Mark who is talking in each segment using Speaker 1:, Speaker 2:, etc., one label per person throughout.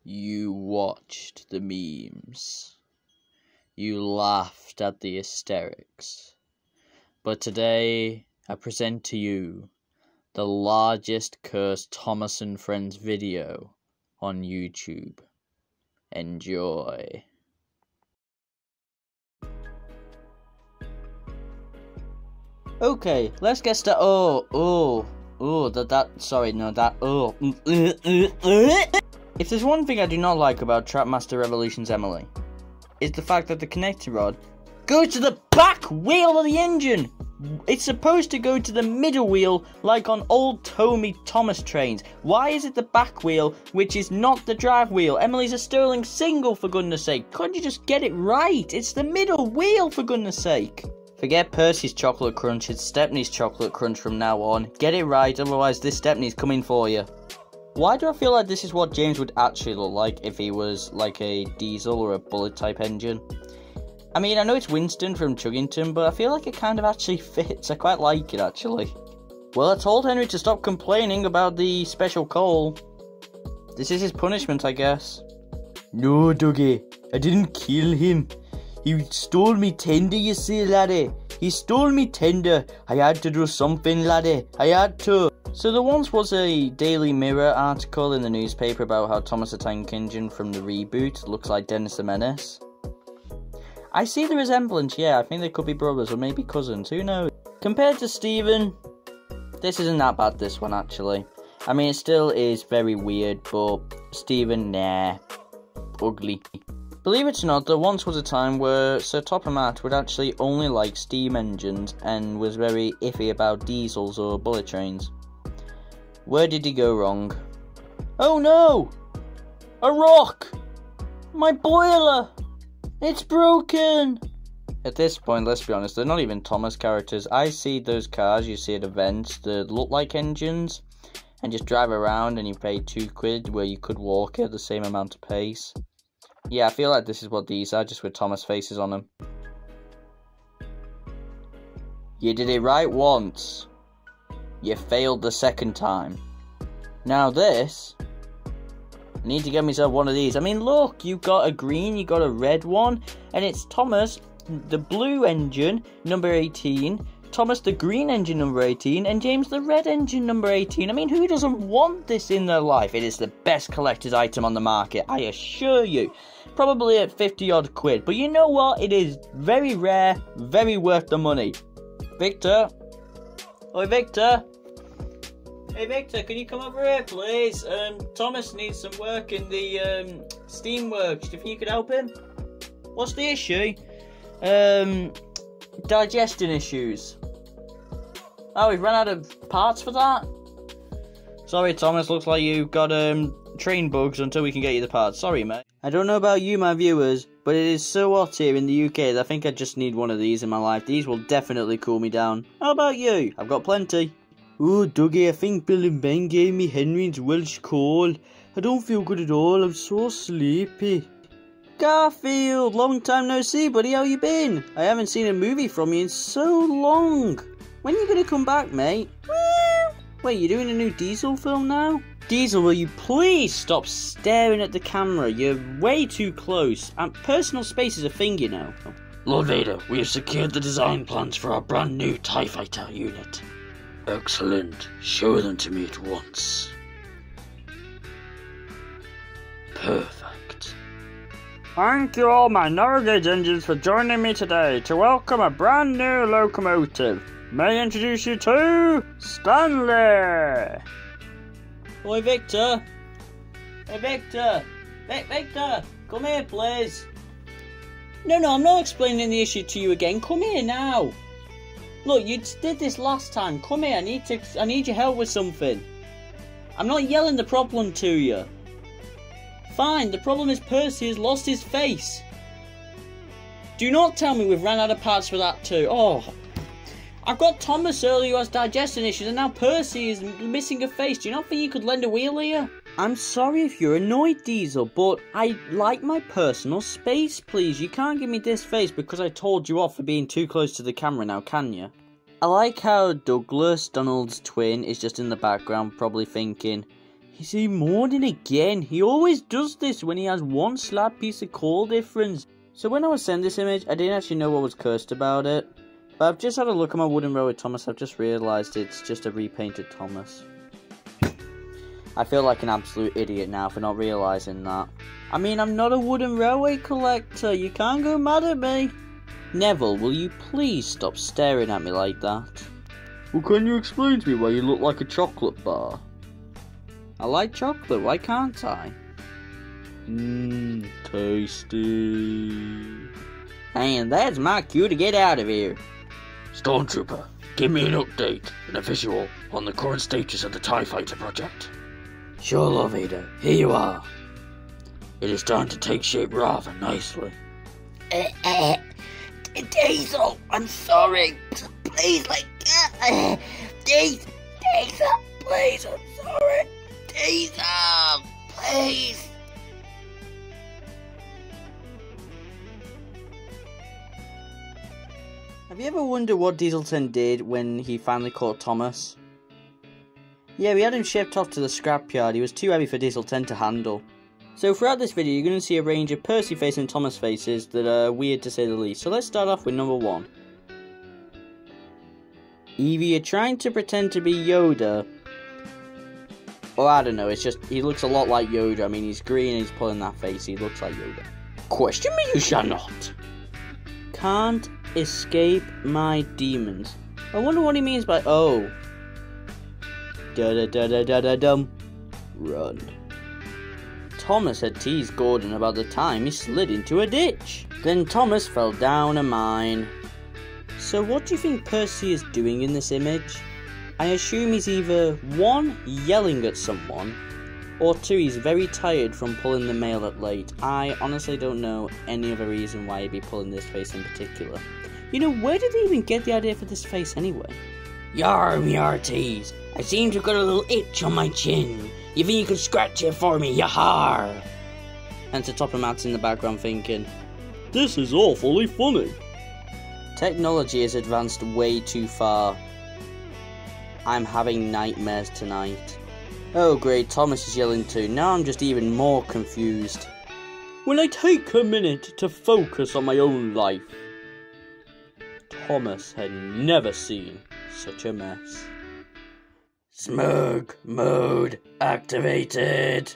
Speaker 1: You watched the memes. You laughed at the hysterics. But today, I present to you the largest cursed Thomas and Friends video on YouTube. Enjoy. Okay, let's get started. If there's one thing I do not like about Trapmaster Revolution's Emily, it's the fact that the connector rod goes to the back wheel of the engine. It's supposed to go to the middle wheel, like on old Tommy Thomas trains. Why is it the back wheel, which is not the drive wheel? Emily's a Sterling single, for goodness sake. Couldn't you just get it right? It's the middle wheel, for goodness sake. Forget Percy's chocolate crunch, it's Stepney's chocolate crunch from now on. Get it right, otherwise this Stepney's coming for you. Why do I feel like this is what James would actually look like if he was like a diesel or a bullet type engine? I mean, I know it's Winston from Chuggington, but I feel like it kind of actually fits. I quite like it, actually. Well, I told Henry to stop complaining about the special coal. This is his punishment, I guess. No, Dougie, I didn't kill him. He stole me tender, you see, laddie. He stole me tender. I had to do something, laddie. I had to. So there once was a Daily Mirror article in the newspaper about how Thomas the Tank Engine from the reboot looks like Dennis the Menace. I see the resemblance, yeah, I think they could be brothers or maybe cousins, who knows. Compared to Stephen, this isn't that bad, this one, actually. I mean, it still is very weird, but Stephen, nah, ugly. Believe it or not, there once was a time where Sir Topomat would actually only like steam engines and was very iffy about diesels or bullet trains. Where did he go wrong? Oh no! A rock! My boiler! It's broken! At this point, let's be honest, they're not even Thomas characters. I see those cars you see at events that look like engines and just drive around and you pay £2 where you could walk at the same amount of pace. Yeah, I feel like this is what these are, just with Thomas faces on them. You did it right once. You failed the second time. Now this, I need to get myself one of these. I mean, look, you got a green, you got a red one, and it's Thomas, the blue engine, number 18, Thomas, the green engine, number 18, and James, the red engine, number 18. I mean, who doesn't want this in their life? It is the best collector's item on the market, I assure you. Probably at 50 odd quid, but you know what? It is very rare, very worth the money. Victor? Oi, Victor? Hey Victor, can you come over here please? Thomas needs some work in the steamworks. Do you think you could help him? What's the issue? Digestion issues. Oh, we've run out of parts for that? Sorry Thomas, looks like you've got train bugs until we can get you the parts. Sorry mate. I don't know about you my viewers, but it is so hot here in the UK that I think I just need one of these in my life. These will definitely cool me down. How about you? I've got plenty. Oh, Dougie, I think Bill and Ben gave me Henry's Welsh call. I don't feel good at all, I'm so sleepy. Garfield, long time no see, buddy, how you been? I haven't seen a movie from you in so long. When are you going to come back, mate? Wait, you're doing a new Diesel film now? Diesel, will you please stop staring at the camera? You're way too close. Personal space is a thing, you know.
Speaker 2: Lord Vader, we have secured the design plans for our brand new TIE Fighter unit. Excellent. Show them to me at once. Perfect.
Speaker 3: Thank you all my narrow gauge engines for joining me today to welcome a brand new locomotive. May I introduce you to Stanley.
Speaker 1: Oi Victor. Hey Victor. Victor, come here please. No, I'm not explaining the issue to you again. Come here now. Look, you did this last time. Come here, I need your help with something. I'm not yelling the problem to you. Fine, the problem is Percy has lost his face. Do not tell me we've ran out of parts for that too. Oh, I've got Thomas earlier who has digestion issues and now Percy is missing a face. Do you not think you could lend a wheel here? I'm sorry if you're annoyed, Diesel, but I like my personal space, please. You can't give me this face because I told you off for being too close to the camera now, can you? I like how Douglas, Donald's twin, is just in the background probably thinking, Is he mourning again? He always does this when he has one slab piece of coal difference. So when I was sent this image, I didn't actually know what was cursed about it. But I've just had a look at my wooden row with Thomas. I've just realised it's just a repainted Thomas. I feel like an absolute idiot now for not realising that. I mean, I'm not a wooden railway collector. You can't go mad at me. Neville, will you please stop staring at me like that?
Speaker 3: Well, can you explain to me why you look like a chocolate bar?
Speaker 1: I like chocolate, why can't I?
Speaker 3: Tasty.
Speaker 1: And that's my cue to get out of here.
Speaker 2: Stormtrooper, give me an update and a visual on the current status of the TIE Fighter project. Sure, Lord Vader, here you are. It is starting to take shape rather nicely.
Speaker 4: Diesel, I'm sorry. Please, Diesel, please, I'm sorry. Diesel, please.
Speaker 1: Have you ever wondered what Dieselton did when he finally caught Thomas? Yeah, we had him shipped off to the scrapyard. He was too heavy for Dieselton to handle. So throughout this video, you're going to see a range of Percy face and Thomas faces that are weird to say the least. So let's start off with number 1. Either you're trying to pretend to be Yoda, or I don't know, it's just, he looks a lot like Yoda. I mean, he's green and he's pulling that face, he looks like Yoda.
Speaker 2: Question me you shall not.
Speaker 1: Can't escape my demons. I wonder what he means by, oh. Da-da-da-da-da-da-dum. Run. Thomas had teased Gordon about the time he slid into a ditch. Then Thomas fell down a mine. So what do you think Percy is doing in this image? I assume he's either 1, yelling at someone, or 2, he's very tired from pulling the mail at late. I honestly don't know any other reason why he'd be pulling this face in particular. You know, where did they even get the idea for this face anyway?
Speaker 4: Yar, me hearties. I seem to have got a little itch on my chin. You think you could scratch it for me, yahar?
Speaker 1: And to top him out in the background thinking,
Speaker 3: This is awfully funny.
Speaker 1: technology has advanced way too far. I'm having nightmares tonight. Oh great, Thomas is yelling too. Now I'm just even more confused.
Speaker 3: When I take a minute to focus on my own life, Thomas had never seen such a mess.
Speaker 2: Smug mode activated.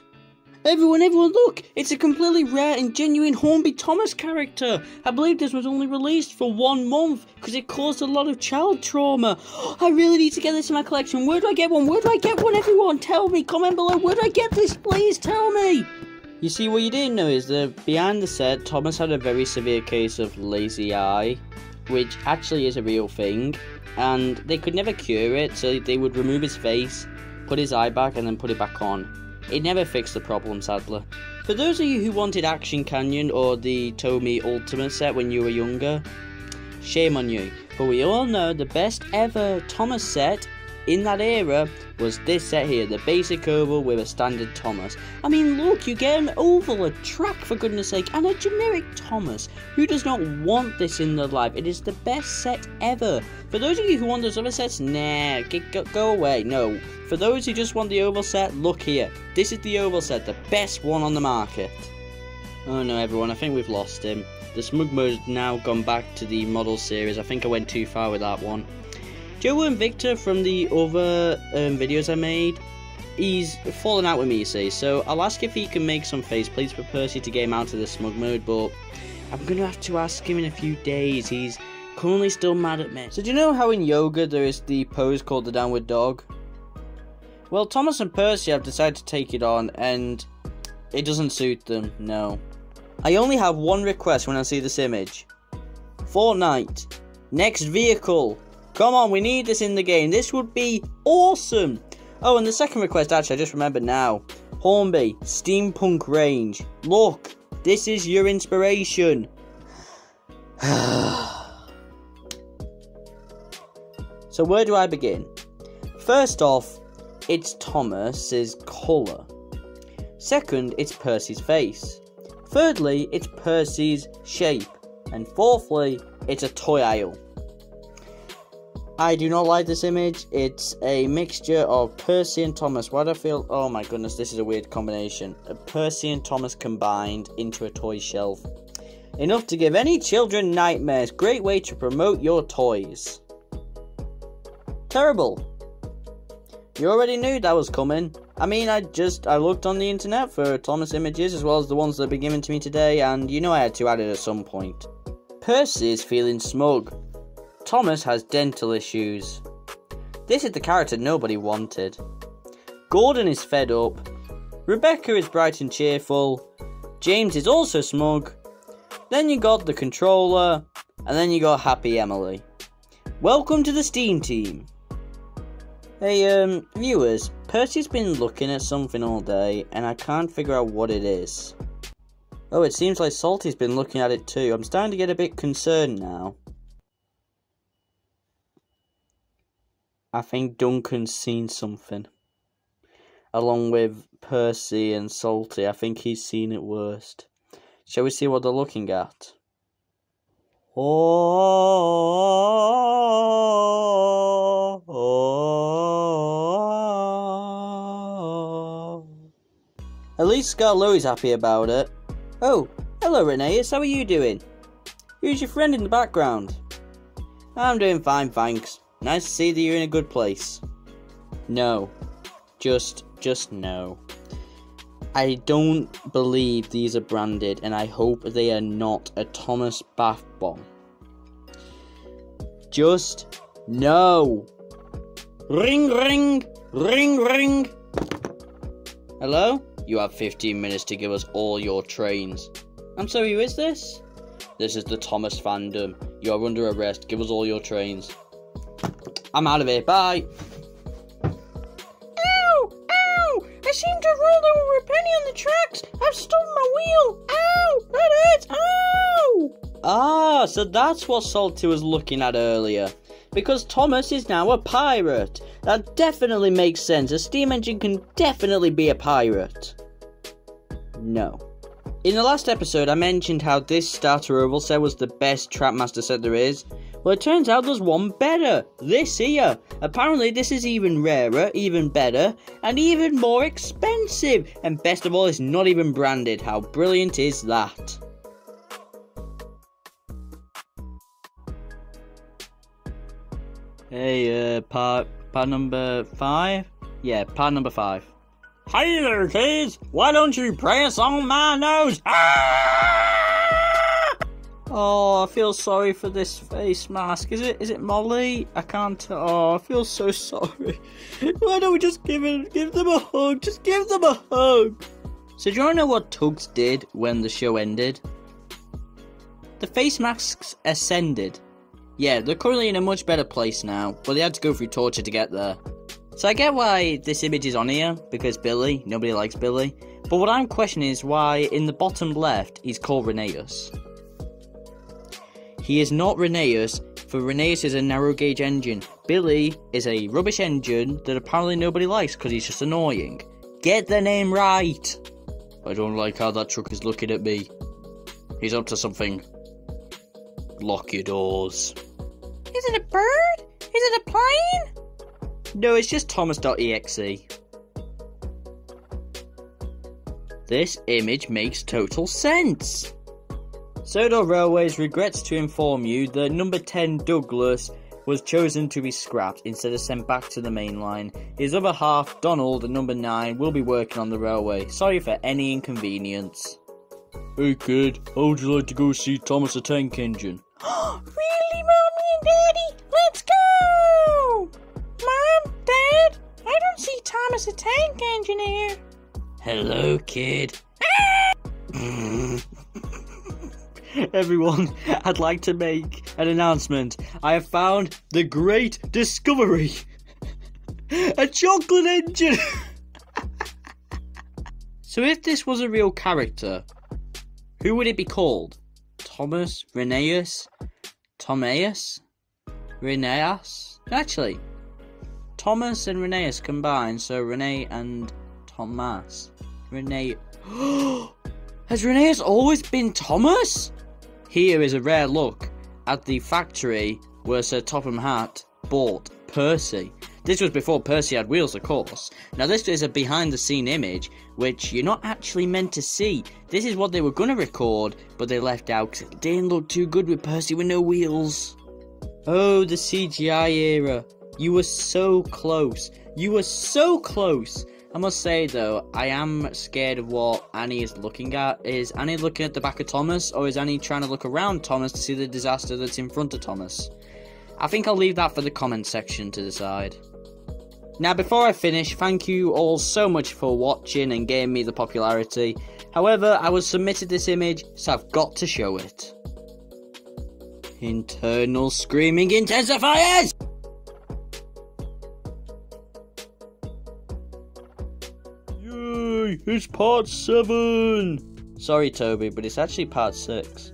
Speaker 1: Everyone look! It's a completely rare and genuine Hornby Thomas character! I believe this was only released for 1 month because it caused a lot of child trauma. I really need to get this in my collection. Where do I get one? Where do I get one? Everyone tell me, comment below, where do I get this? Please tell me! You see, what you didn't know is that behind the set, Thomas had a very severe case of lazy eye, which actually is a real thing, and they could never cure it, so they would remove his face, put his eye back, and then put it back on. It never fixed the problem, sadly. For those of you who wanted Action Canyon or the Tomy Ultimate set when you were younger, shame on you. But we all know the best ever Thomas set in that era was this set here, the basic oval with a standard Thomas. I mean, look, you get an oval, a track for goodness sake, and a generic Thomas. Who does not want this in their life? It is the best set ever. For those of you who want those other sets, nah, go away, no. For those who just want the oval set, look here. This is the oval set, the best one on the market. Oh no, everyone, I think we've lost him. The Smug Mode's now gone back to the model series. I think I went too far with that one. Joe and Victor from the other videos I made, he's fallen out with me, you see, so I'll ask if he can make some face plates for Percy to get him out of the Smug Mode, but I'm going to have to ask him in a few days. He's currently still mad at me. So do you know how in yoga there is the pose called the downward dog? Well, Thomas and Percy have decided to take it on, and it doesn't suit them, no. I only have one request when I see this image. Fortnite, next vehicle. Come on, we need this in the game. This would be awesome. Oh, and the second request, actually, I just remembered now. Hornby, Steampunk Range. Look, this is your inspiration. So where do I begin? First off, it's Thomas's colour. Second, it's Percy's face. Thirdly, it's Percy's shape. And fourthly, it's a toy aisle. I do not like this image. It's a mixture of Percy and Thomas. Why do I feel... Oh my goodness, this is a weird combination. Percy and Thomas combined into a toy shelf. Enough to give any children nightmares. Great way to promote your toys. Terrible. You already knew that was coming. I mean, I looked on the internet for Thomas images as well as the ones that have been given to me today, and you know I had to add it at some point. Percy is feeling smug. Thomas has dental issues. This is the character nobody wanted. Gordon is fed up. Rebecca is bright and cheerful. James is also smug. Then you got the controller, and then you got Happy Emily. Welcome to the Steam team. Hey, viewers, Percy's been looking at something all day, and I can't figure out what it is. Oh, it seems like Salty's been looking at it too. I'm starting to get a bit concerned now. I think Duncan's seen something. Along with Percy and Salty, I think he's seen it worst. Shall we see what they're looking at? At least Scarlo's happy about it. Oh, hello Reneus, how are you doing? Who's your friend in the background? I'm doing fine, thanks. Nice to see that you're in a good place. No. Just no. I don't believe these are branded, and I hope they are not a Thomas bath bomb. Just no. Ring, ring, ring, ring. Hello? You have 15 minutes to give us all your trains. I'm sorry, who is this? This is the Thomas fandom. You are under arrest. Give us all your trains. I'm out of here. Bye.
Speaker 5: Ow! Ow! I seem to have rolled over a penny on the tracks. I've stolen my wheel. Ow! That hurts. Ow!
Speaker 1: Ah, so that's what Salty was looking at earlier. Because Thomas is now a pirate. That definitely makes sense. A steam engine can definitely be a pirate. No. In the last episode, I mentioned how this starter oval set was the best Trapmaster set there is. Well, it turns out there's one better. This here. Apparently, this is even rarer, even better, and even more expensive. And best of all, it's not even branded. How brilliant is that? Hey, part number 5? Yeah, part number 5.
Speaker 3: Hey there, kids! Why don't you press on my nose? Ah!
Speaker 1: Oh, I feel sorry for this face mask. Is it Molly? I can't tell. Oh, I feel so sorry. Why don't we just give them a hug? Just give them a hug. So do you want to know what Tugs did when the show ended? The face masks ascended. Yeah, they're currently in a much better place now, but they had to go through torture to get there. So I get why this image is on here, because Billy, nobody likes Billy. But what I'm questioning is why in the bottom left he's called Reneus. He is not Reneus, for Reneus is a narrow gauge engine. Billy is a rubbish engine that apparently nobody likes because he's just annoying. Get the name right! I don't like how that truck is looking at me. He's up to something. Lock your doors.
Speaker 5: Is it a bird? Is it a plane?
Speaker 1: No, it's just Thomas.exe. This image makes total sense. Sodor Railways regrets to inform you that number 10 Douglas was chosen to be scrapped instead of sent back to the main line. His other half, Donald, at number 9, will be working on the railway. Sorry for any inconvenience. Hey kid, how would you like to go see Thomas the Tank Engine?
Speaker 5: Really, Mommy and Daddy? Let's go! Mom, Dad, I don't see Thomas the Tank Engine here.
Speaker 4: Hello, kid.
Speaker 1: Everyone, I'd like to make an announcement. I have found the great discovery. A chocolate engine. So if this was a real character, who would it be called? Thomas, Reneus, Tomaeus, Reneus? Actually, Thomas and Reneus combined, so Rene and Thomas. Rene. Has Reneus always been Thomas? Here is a rare look at the factory where Sir Topham Hatt bought Percy. This was before Percy had wheels, of course. Now this is a behind the scene image, which you're not actually meant to see. This is what they were going to record, but they left out because it didn't look too good with Percy with no wheels. Oh, the CGI era. You were so close. You were so close. I must say though, I am scared of what Annie is looking at. Is Annie looking at the back of Thomas, or is Annie trying to look around Thomas to see the disaster that's in front of Thomas? I think I'll leave that for the comment section to decide. Now before I finish, thank you all so much for watching and giving me the popularity. However, I was submitted this image, so I've got to show it. Internal screaming intensifiers! Yay, it's part 7! Sorry Toby, but it's actually part 6.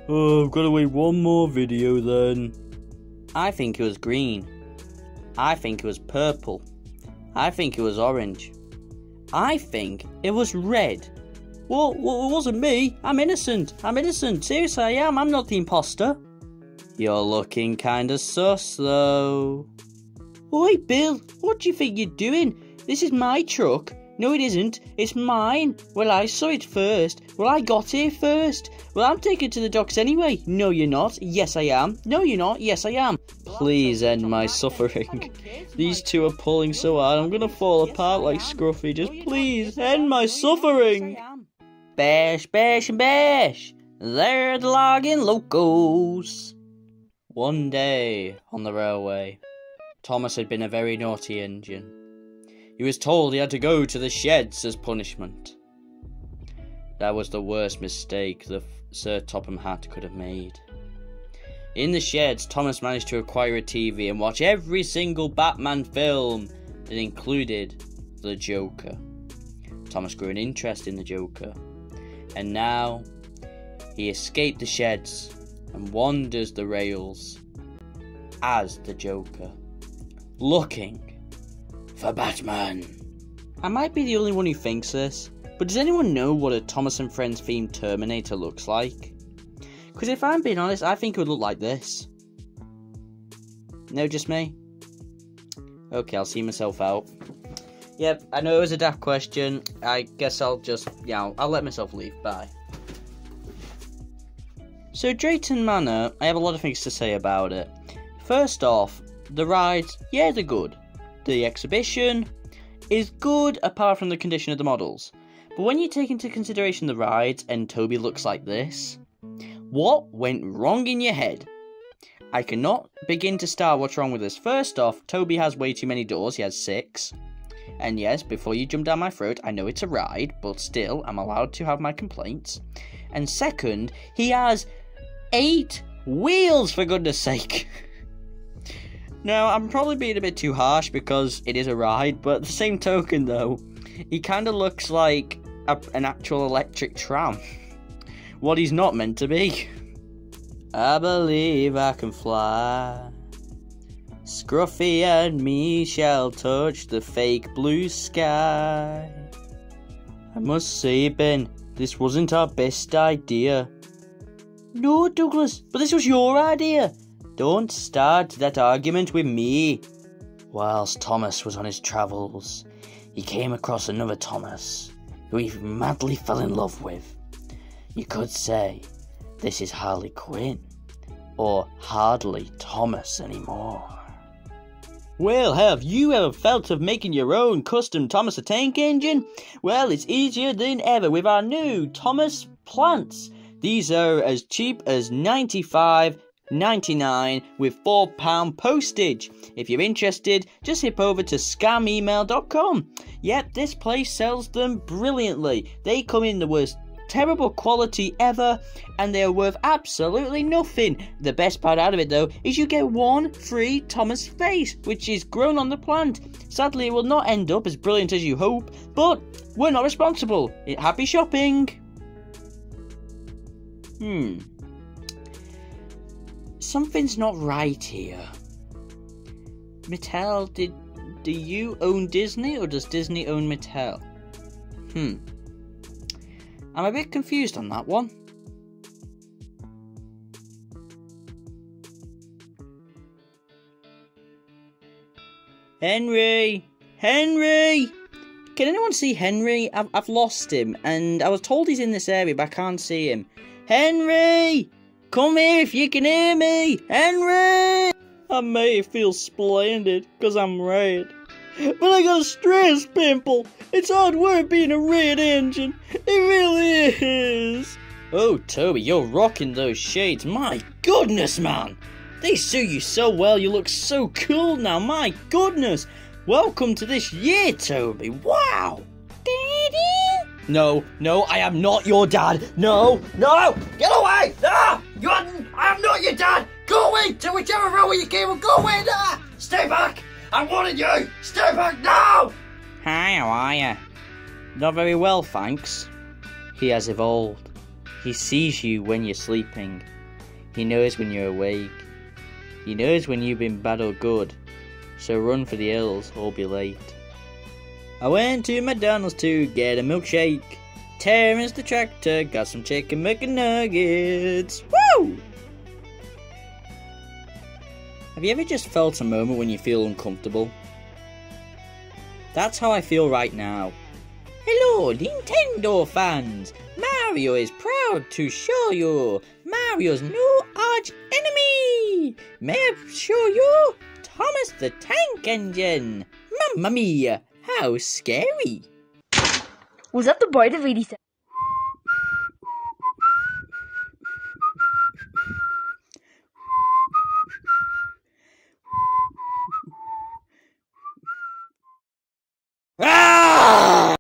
Speaker 1: Oh, I've got to wait one more video then. I think it was green. I think it was purple. I think it was orange. I think it was red. Well, it wasn't me. I'm innocent. I'm innocent. Seriously, I am. I'm not the imposter. You're looking kinda sus, though. Oi, Bill. What do you think you're doing? This is my truck. No, it isn't. It's mine. Well, I saw it first. Well, I got here first. Well, I'm taking it to the docks anyway. No, you're not. Yes, I am. No, you're not. Yes, I am. Please end my suffering. These two are pulling so hard, I'm gonna fall apart like Scruffy. Just please end my suffering. Bash, bash, and bash. They're the logging locos. One day on the railway, Thomas had been a very naughty engine. He was told he had to go to the sheds as punishment. That was the worst mistake that Sir Topham Hatt could have made. In the sheds, Thomas managed to acquire a TV and watch every single Batman film that included the Joker. Thomas grew an interest in the Joker, and now he escaped the sheds and wanders the rails as the Joker, looking for Batman. I might be the only one who thinks this, but does anyone know what a Thomas and Friends themed Terminator looks like? Because if I'm being honest, I think it would look like this. No, just me? Okay, I'll see myself out. Yep, I know it was a daft question. I guess I'll just, I'll let myself leave. Bye. So, Drayton Manor, I have a lot of things to say about it. First off, the rides, yeah, they're good. The exhibition is good apart from the condition of the models. But when you take into consideration the rides and Toby looks like this, what went wrong in your head? I cannot begin to start what's wrong with this. First off, Toby has way too many doors. He has 6. And yes, before you jump down my throat, I know it's a ride, but still, I'm allowed to have my complaints. And second, he has 8 wheels, for goodness sake. Now, I'm probably being a bit too harsh because it is a ride, but at the same token though, he kind of looks like an actual electric tram. What he's not meant to be. I believe I can fly. Scruffy and me shall touch the fake blue sky. I must say, Ben, this wasn't our best idea. No, Douglas, but this was your idea. Don't start that argument with me. Whilst Thomas was on his travels, he came across another Thomas, who he madly fell in love with. You could say, this is Harley Quinn, or hardly Thomas anymore. Well, have you ever felt of making your own custom Thomas the Tank Engine? Well, it's easier than ever with our new Thomas plants. These are as cheap as $95.99 with £4 postage. If you're interested, just hip over to scamemail.com. Yep, this place sells them brilliantly. They come in the worst terrible quality ever, and they are worth absolutely nothing. The best part out of it though is you get one free Thomas face, which is grown on the plant. Sadly, it will not end up as brilliant as you hope, but we're not responsible. Happy shopping. Something's not right here. Mattel, do you own Disney, or does Disney own Mattel? I'm a bit confused on that one. Henry! Henry! Can anyone see Henry? I've lost him, and I was told he's in this area, but I can't see him. Henry! Come here if you can hear me! Henry! I may feel splendid, because I'm red. But I got a stress pimple. It's hard work being a red engine. It really is. Oh, Toby, you're rocking those shades. My goodness, man. They suit you so well. You look so cool now. My goodness. Welcome to this year, Toby. Wow.
Speaker 5: Daddy?
Speaker 1: No, I am not your dad. No. Get away. I am not your dad. Go away to whichever row you came from. Go away. Stay back. I wanted you. Stay back now. Hi, how are you? Not very well, thanks. He has evolved. He sees you when you're sleeping. He knows when you're awake. He knows when you've been bad or good. So run for the hills or be late. I went to McDonald's to get a milkshake. Terrence the tractor got some chicken McNuggets. Woo! Have you ever just felt a moment when you feel uncomfortable? That's how I feel right now. Hello, Nintendo fans! Mario is proud to show you Mario's new arch enemy! May I show you Thomas the Tank Engine? Mamma mia, how scary!
Speaker 6: Was that the bite of 87?
Speaker 1: Ah!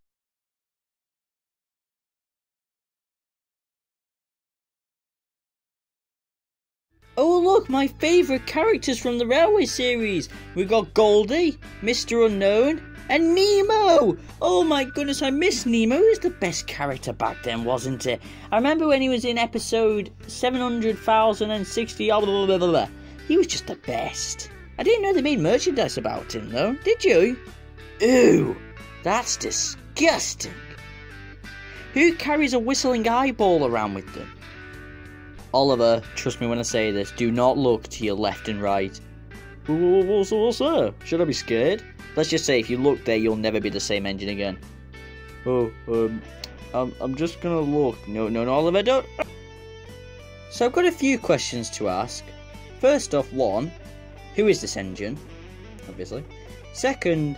Speaker 1: Oh look, my favourite characters from the Railway series. We got Goldie, Mr. Unknown, and Nemo. Oh my goodness, I miss Nemo. He was the best character back then, wasn't it? I remember when he was in episode 700,060. Blah, blah, blah, blah, blah. He was just the best. I didn't know they made merchandise about him though. Did you? Ew, that's disgusting. Who carries a whistling eyeball around with them? Oliver, trust me when I say this, do not look to your left and right. What's there? Should I be scared? Let's just say if you look there, you'll never be the same engine again. I'm just gonna look. No, Oliver, don't. So I've got a few questions to ask. First off, one, who is this engine? Obviously. Second,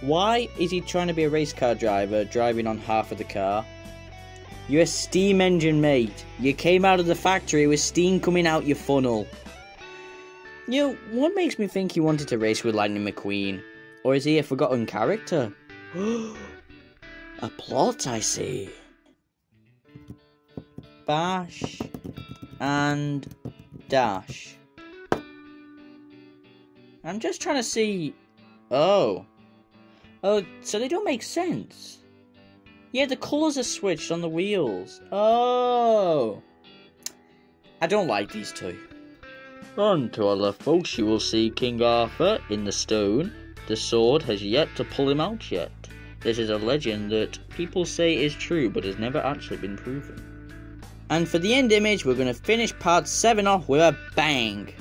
Speaker 1: why is he trying to be a race car driver, driving on half of the car? You're a steam engine, mate. You came out of the factory with steam coming out your funnel. You know, what makes me think he wanted to race with Lightning McQueen? Or is he a forgotten character? A plot, I see. Bash and dash. I'm just trying to see... Oh, so they don't make sense. Yeah, the colours are switched on the wheels. Oh. I don't like these two. On to our left, folks, you will see King Arthur in the stone. The sword has yet to pull him out yet. This is a legend that people say is true, but has never actually been proven. And for the end image, we're going to finish part 7 off with a bang.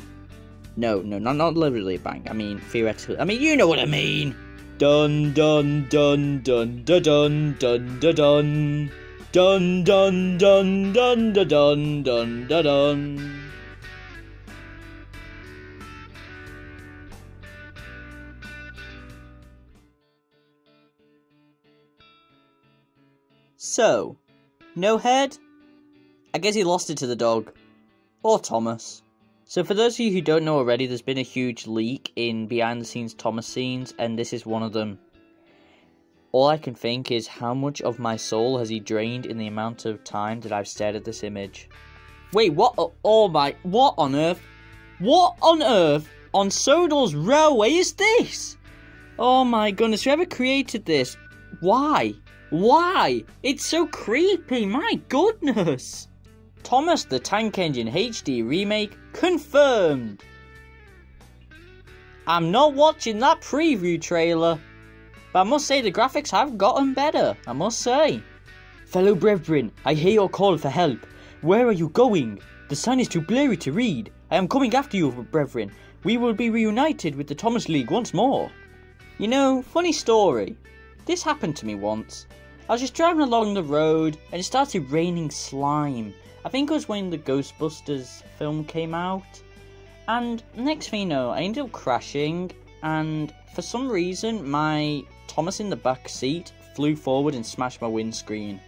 Speaker 1: No, not literally a bang. I mean, theoretically. I mean, you know what I mean. Dun dun dun dun dun dun dun dun dun dun dun dun dun dun dun dun dun. So, no head? I guess he lost it to the dog. Or Thomas. So for those of you who don't know already, there's been a huge leak in behind the scenes Thomas scenes, and this is one of them. All I can think is how much of my soul has he drained in the amount of time that I've stared at this image. Wait, what? Oh my, what on earth? What on earth on Sodal's Railway is this? Oh my goodness, whoever created this, why? Why? It's so creepy, my goodness. Thomas the Tank Engine HD remake confirmed. I'm not watching that preview trailer, but I must say the graphics have gotten better, I must say. Fellow brethren, I hear your call for help. Where are you going? The sign is too blurry to read. I am coming after you, brethren. We will be reunited with the Thomas League once more. You know, funny story. This happened to me once. I was just driving along the road and it started raining slime. I think it was when the Ghostbusters film came out. And next thing you know, I ended up crashing, and for some reason my Thomas in the back seat flew forward and smashed my windscreen.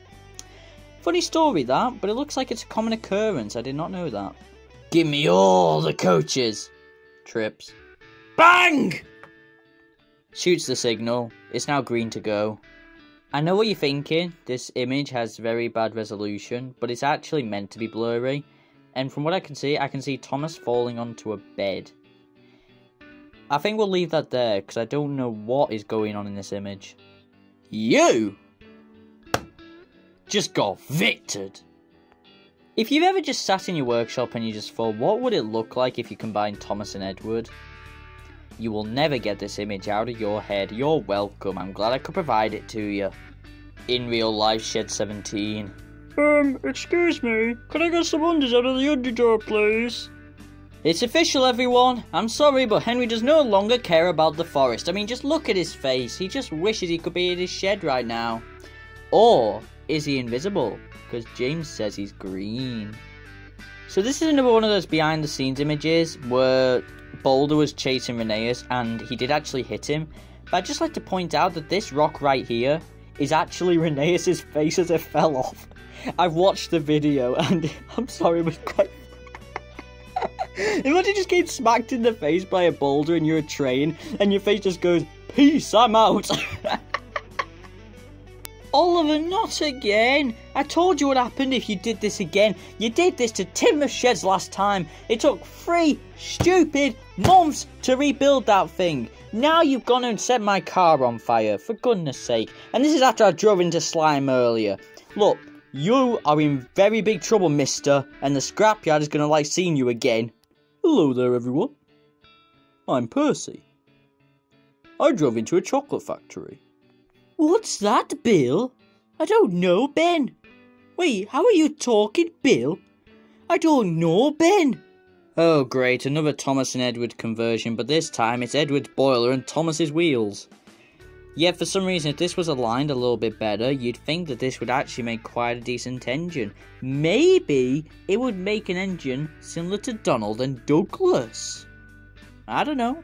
Speaker 1: Funny story that, but it looks like it's a common occurrence. I did not know that. Give me all the coaches. Trips. Bang! Shoots the signal. It's now green to go. I know what you're thinking. This image has very bad resolution, but it's actually meant to be blurry. And from what I can see Thomas falling onto a bed. I think we'll leave that there, because I don't know what is going on in this image. You just got victored. If you've ever just sat in your workshop and you just thought, what would it look like if you combined Thomas and Edward? You will never get this image out of your head. You're welcome. I'm glad I could provide it to you. In real life, Shed 17.
Speaker 3: Excuse me. Could I get some undies out of the undie drawer, please?
Speaker 1: It's official, everyone. I'm sorry, but Henry does no longer care about the forest. I mean, just look at his face. He just wishes he could be in his shed right now. Or is he invisible? Because James says he's green. So this is another one of those behind the scenes images where Boulder was chasing Rheneas and he did actually hit him. But I'd just like to point out that this rock right here is actually Rheneas' face as it fell off. I've watched the video and I'm sorry, it was quite... Imagine you just get smacked in the face by a boulder and you're a train and your face just goes, peace, I'm out. Oliver, not again. I told you what happened if you did this again. You did this to timber sheds last time. It took 3 stupid months to rebuild that thing. Now you've gone and set my car on fire, for goodness sake. And this is after I drove into slime earlier. Look, you are in very big trouble, mister, and the scrapyard is going to like seeing you again. Hello there, everyone. I'm Percy. I drove into a chocolate factory. What's that, Bill? I don't know, Ben. Wait, how are you talking, Bill? I don't know, Ben. Oh, great, another Thomas and Edward conversion, but this time it's Edward's boiler and Thomas's wheels. Yet for some reason, if this was aligned a little bit better, you'd think that this would actually make quite a decent engine. Maybe it would make an engine similar to Donald and Douglas. I don't know.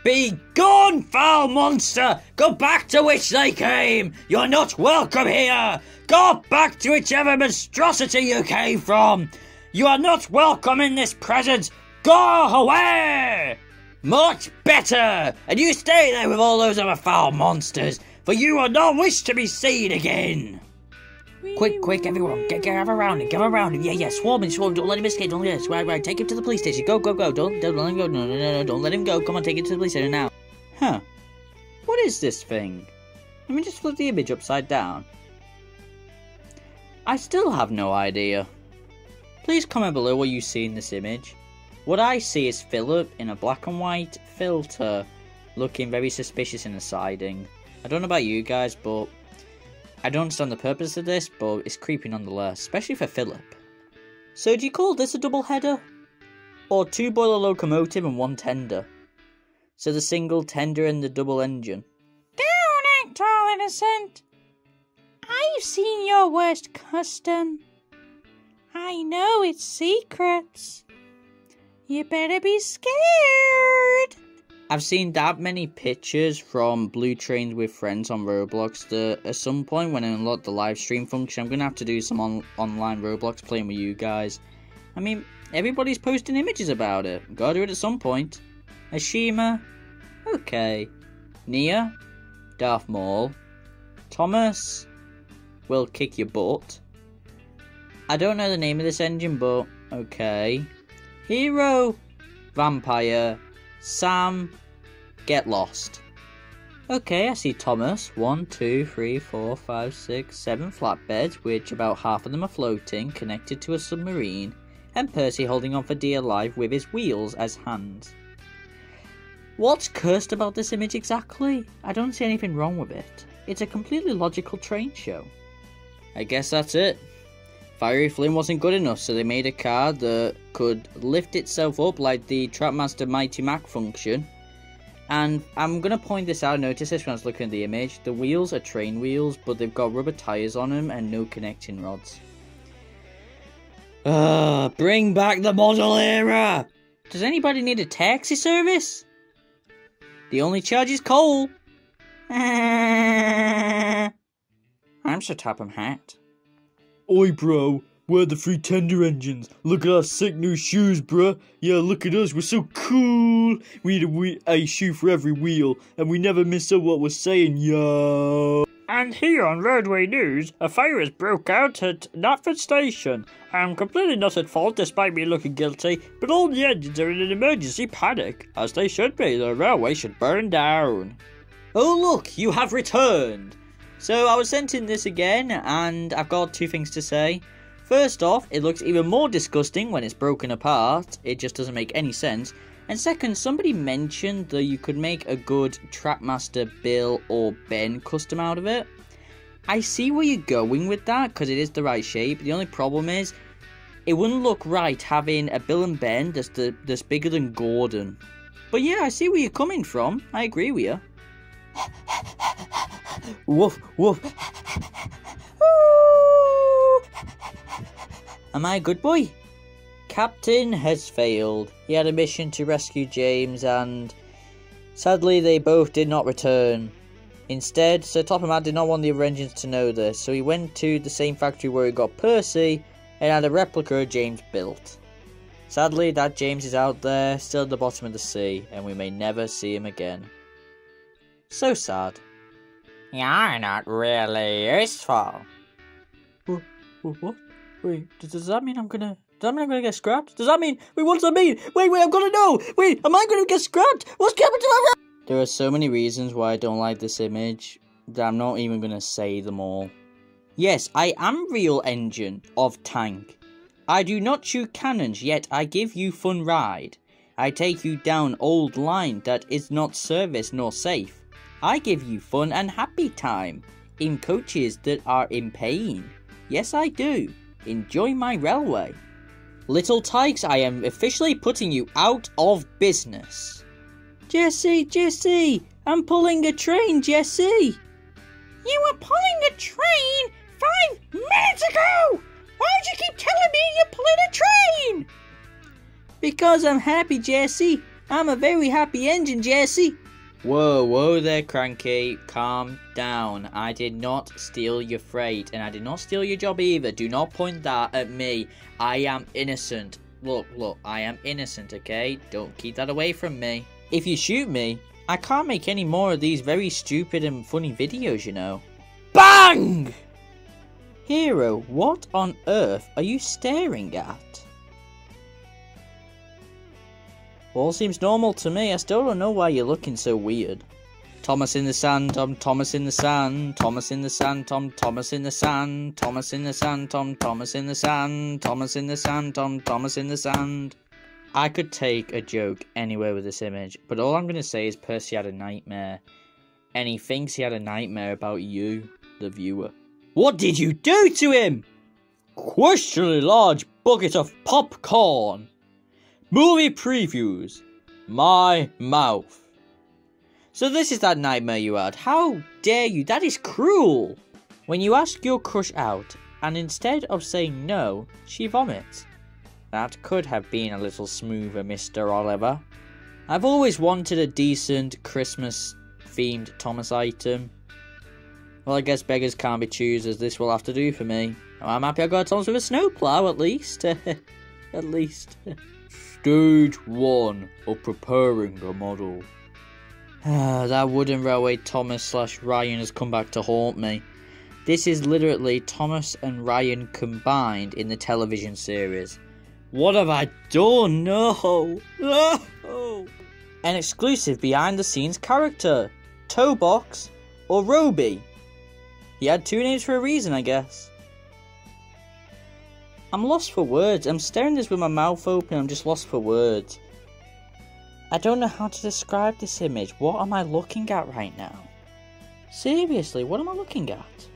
Speaker 1: Be gone, foul monster! Go back to which they came! You're not welcome here! Go back to whichever monstrosity you came from! You are not welcome in this presence! Go away! Much better! And you stay there with all those other foul monsters, for you will not wish to be seen again! Quick, everyone, get around him, yeah, swarm him, don't let him escape, don't let him, right, take him to the police station, go, don't let him go, no, don't let him go, come on, take him to the police station now. Huh, what is this thing? Let me just flip the image upside down. I still have no idea. Please comment below what you see in this image. What I see is Philip in a black and white filter, looking very suspicious in the siding. I don't know about you guys, but I don't understand the purpose of this, but it's creepy nonetheless, especially for Philip. So do you call this a double header? Or 2 boiler locomotive and 1 tender? So the single tender and the double engine.
Speaker 5: Don't act all innocent. I've seen your worst custom. I know its secrets. You better be scared.
Speaker 1: I've seen that many pictures from Blue Trains with Friends on Roblox that at some point when I unlock the live stream function, I'm going to have to do some online Roblox playing with you guys. I mean, everybody's posting images about it. Gotta do it at some point. Ashima? Okay. Nia? Darth Maul? Thomas? Will kick your butt. I don't know the name of this engine, but okay. Hero? Vampire? Sam? Get lost. Okay, I see Thomas. 1, 2, 3, 4, 5, 6, 7 flatbeds, which about half of them are floating, connected to a submarine, and Percy holding on for dear life with his wheels as hands. What's cursed about this image exactly? I don't see anything wrong with it. It's a completely logical train show. I guess that's it. Fiery Flame wasn't good enough, so they made a car that could lift itself up like the Trapmaster Mighty Mac function, And I'm going to point this out, notice this when I was looking at the image. The wheels are train wheels, but they've got rubber tyres on them and no connecting rods. Bring back the model era! Does anybody need a taxi service? The only charge is coal. I'm Sir Topham Hatt.
Speaker 7: Oi, bro. We're the free tender engines. Look at our sick new shoes, bruh. Yeah, look at us. We're so cool. We need a shoe for every wheel, and we never miss up what we're saying, yo.
Speaker 3: And here on Roadway News, a fire has broke out at Knapford Station. I'm completely not at fault despite me looking guilty, but all the engines are in an emergency panic, as they should be. The railway should burn down.
Speaker 1: Oh look, you have returned! So I was sent in this again, and I've got two things to say. First off, it looks even more disgusting when it's broken apart. It just doesn't make any sense. And second, somebody mentioned that you could make a good Trackmaster Bill or Ben custom out of it. I see where you're going with that, because it is the right shape. The only problem is, it wouldn't look right having a Bill and Ben that's bigger than Gordon. But yeah, I see where you're coming from. I agree with you. Woof, woof. Am I a good boy? Captain has failed. He had a mission to rescue James and sadly they both did not return. Instead, Sir Topham Hatt did not want the other engines to know this, so he went to the same factory where he got Percy and had a replica of James built. Sadly, that James is out there, still at the bottom of the sea, and we may never see him again. So sad.
Speaker 5: You're not really useful.
Speaker 1: What? Wait, does that mean I'm gonna get scrapped? Does that mean... Wait, what does that mean? Wait, I've gotta know! Wait, am I gonna get scrapped? What's happened to my... There are so many reasons why I don't like this image that I'm not even gonna say them all. Yes, I am real engine of tank. I do not shoot cannons, yet I give you fun ride. I take you down old line that is not service nor safe. I give you fun and happy time in coaches that are in pain. Yes, I do. Enjoy my railway. Little Tykes, I am officially putting you out of business. Jesse, I'm pulling a train, Jesse.
Speaker 5: You were pulling a train 5 minutes ago! Why'd you keep telling me you're pulling a train?
Speaker 1: Because I'm happy, Jesse. I'm a very happy engine, Jesse. Whoa there, Cranky. Calm down. I did not steal your freight, and I did not steal your job either. Do not point that at me. I am innocent. Look, I am innocent, okay? Don't keep that away from me. If you shoot me, I can't make any more of these very stupid and funny videos, you know. BANG! Hero, what on earth are you staring at? All seems normal to me. I still don't know why you're looking so weird. Thomas in the sand, Tom Thomas in the sand, Thomas in the sand, Tom Thomas in the sand, Thomas in the sand, Tom Thomas in the sand, Thomas in the sand, Tom Thomas in the sand. I could take a joke anywhere with this image, but all I'm going to say is Percy had a nightmare. And he thinks he had a nightmare about you, the viewer. What did you do to him? Questionably large bucket of popcorn. Movie previews. My mouth. So this is that nightmare you had. How dare you? That is cruel. When you ask your crush out, and instead of saying no, she vomits. That could have been a little smoother, Mr. Oliver. I've always wanted a decent Christmas-themed Thomas item. Well, I guess beggars can't be choosers. This will have to do for me. I'm happy I got a Thomas with a snowplow, at least. At least. Stage 1 of preparing the model. That wooden railway Thomas / Ryan has come back to haunt me. This is literally Thomas and Ryan combined in the television series. What have I done? No! An exclusive behind the scenes character. Toebox or Roby. He had two names for a reason, I guess. I'm lost for words. I'm staring at this with my mouth open. I'm just lost for words. I don't know how to describe this image. What am I looking at right now? Seriously, what am I looking at?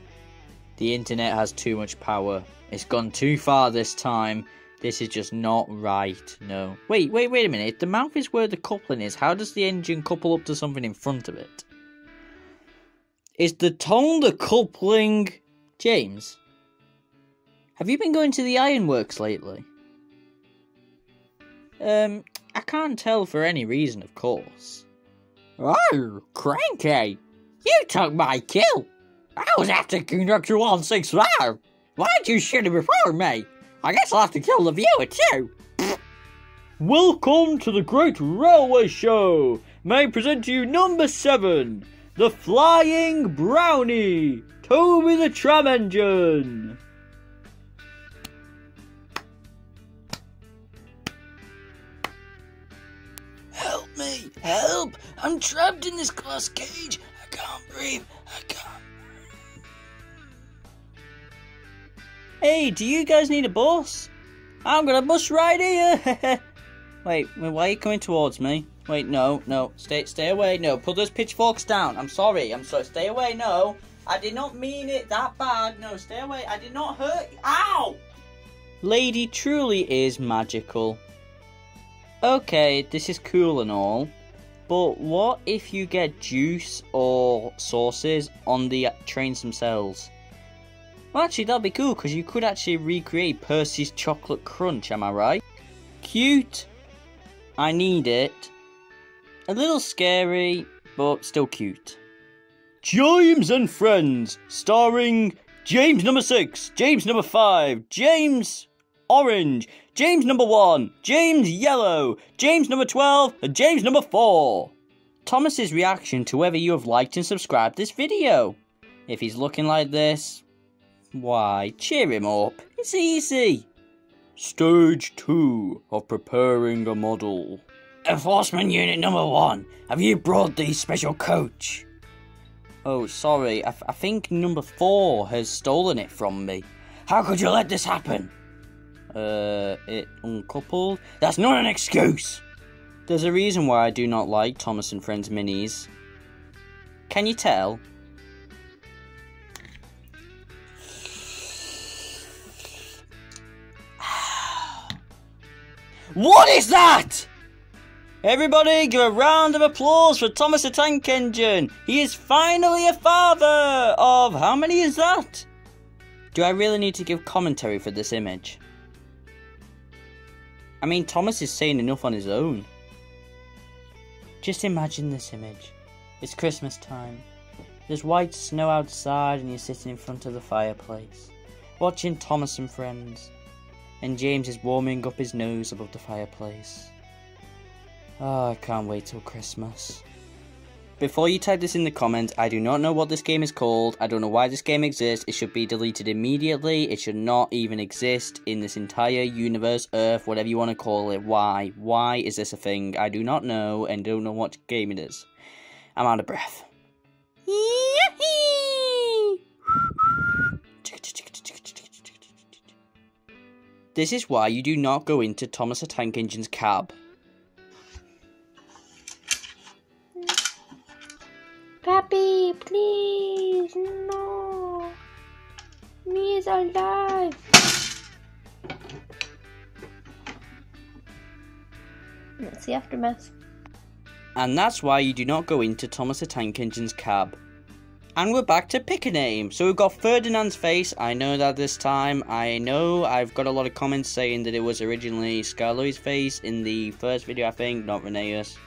Speaker 1: The internet has too much power. It's gone too far this time. This is just not right, no. Wait a minute. If the mouth is where the coupling is, how does the engine couple up to something in front of it? Is the tongue the coupling? James, have you been going to the ironworks lately? I can't tell for any reason, of course.
Speaker 3: Oh, cranky! You took my kill! I was after Conductor 165! Why'd you shoot him before me? I guess I'll have to kill the viewer too!
Speaker 7: Welcome to the Great Railway Show! May I present to you number 7, the Flying Brownie, Toby the Tram Engine.
Speaker 4: Help me! Help! I'm trapped in this glass cage. I can't breathe. I can't.
Speaker 1: Hey, do you guys need a bus? I'm gonna bus right here. Wait, why are you coming towards me? Wait, no, stay away. No, put those pitchforks down. I'm sorry. Stay away. No, I did not mean it that bad. No, stay away. I did not hurt you. Ow! Lady truly is magical. Okay, this is cool and all, but what if you get juice or sauces on the trains themselves? Well, actually, that'd be cool, because you could actually recreate Percy's chocolate crunch, am I right? Cute. I need it. A little scary, but still cute.
Speaker 7: James and Friends, starring James number 6, James number 5, James Orange, James number 1, James Yellow, James number 12, and James number 4.
Speaker 1: Thomas's reaction to whether you have liked and subscribed this video. If he's looking like this, why, cheer him up. It's easy.
Speaker 7: Stage 2 of preparing a model.
Speaker 4: Enforcement Unit number 1, have you brought the special coach?
Speaker 1: Oh, sorry, I think number 4 has stolen it from me.
Speaker 4: How could you let this happen?
Speaker 1: It uncoupled?
Speaker 4: That's not an excuse!
Speaker 1: There's a reason why I do not like Thomas and Friends minis. Can you tell?
Speaker 4: What is that?
Speaker 1: Everybody give a round of applause for Thomas the Tank Engine. He is finally a father of... How many is that? Do I really need to give commentary for this image? I mean, Thomas is saying enough on his own. Just imagine this image. It's Christmas time. There's white snow outside and you're sitting in front of the fireplace, watching Thomas and Friends. And James is warming up his nose above the fireplace. Oh, I can't wait till Christmas. Before you type this in the comments, I do not know what this game is called. I don't know why this game exists. It should be deleted immediately. It should not even exist in this entire universe, Earth, whatever you want to call it. Why? Why is this a thing? I do not know and don't know what game it is. I'm out of breath. This is why you do not go into Thomas the Tank Engine's cab.
Speaker 6: Papi, please, no. Me is alive. That's the aftermath.
Speaker 1: And that's why you do not go into Thomas the Tank Engine's cab. And we're back to pick a name. So we've got Ferdinand's face. I know that this time. I know I've got a lot of comments saying that it was originally Scarlo's face in the first video, I think, not Reneus.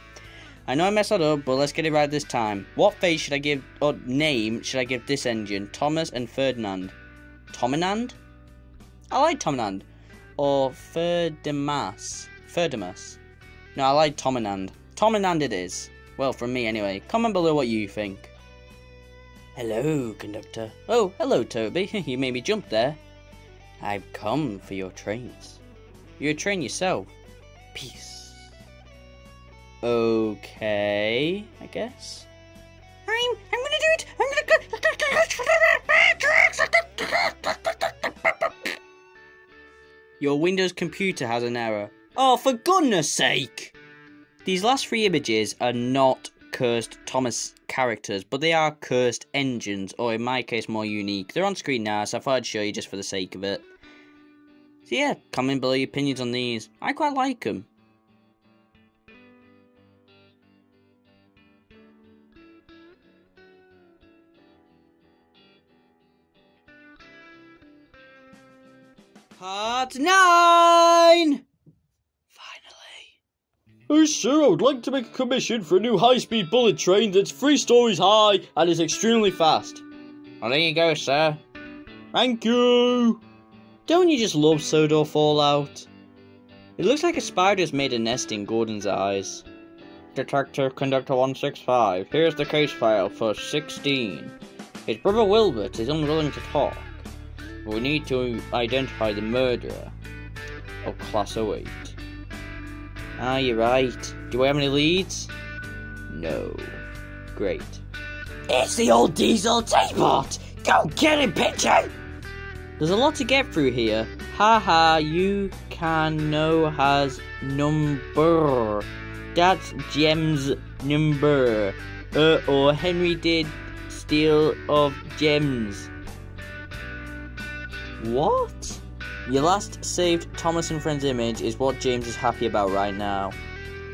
Speaker 1: I know I messed that up, but let's get it right this time. What face should I give, or name should I give this engine? Thomas and Ferdinand. Tominand? I like Tominand. Or Ferdimas. No, I like Tominand. Tominand it is. Well, from me anyway. Comment below what you think. Hello, conductor. Oh, hello, Toby. You made me jump there. I've come for your trains. You're a train yourself. Peace. Okay, I guess.
Speaker 5: I'm gonna do it. I'm gonna go.
Speaker 1: Your Windows computer has an error. Oh, for goodness sake! These last 3 images are not cursed Thomas characters, but they are cursed engines, or in my case more unique. They're on screen now, so I thought I'd show you just for the sake of it. So yeah, comment below your opinions on these. I quite like them. Part 9!
Speaker 7: Oh sir, I would like to make a commission for a new high-speed bullet train that's 3 stories high and is extremely fast.
Speaker 1: Well, there you go, sir.
Speaker 7: Thank you!
Speaker 1: Don't you just love Sodor Fallout? It looks like a spider's made a nest in Gordon's eyes. Detective Conductor 165, here's the case file for 16. His brother Wilbert is unwilling to talk. We need to identify the murderer of Class 08. Ah, you're right. Do I have any leads? No. Great.
Speaker 4: It's the old diesel T-Bot! Go get him, Pitchy!
Speaker 1: There's a lot to get through here. Haha, you can know has number. That's Gem's number. Or Henry did steal of Gems. What? Your last saved Thomas and Friends image is what James is happy about right now.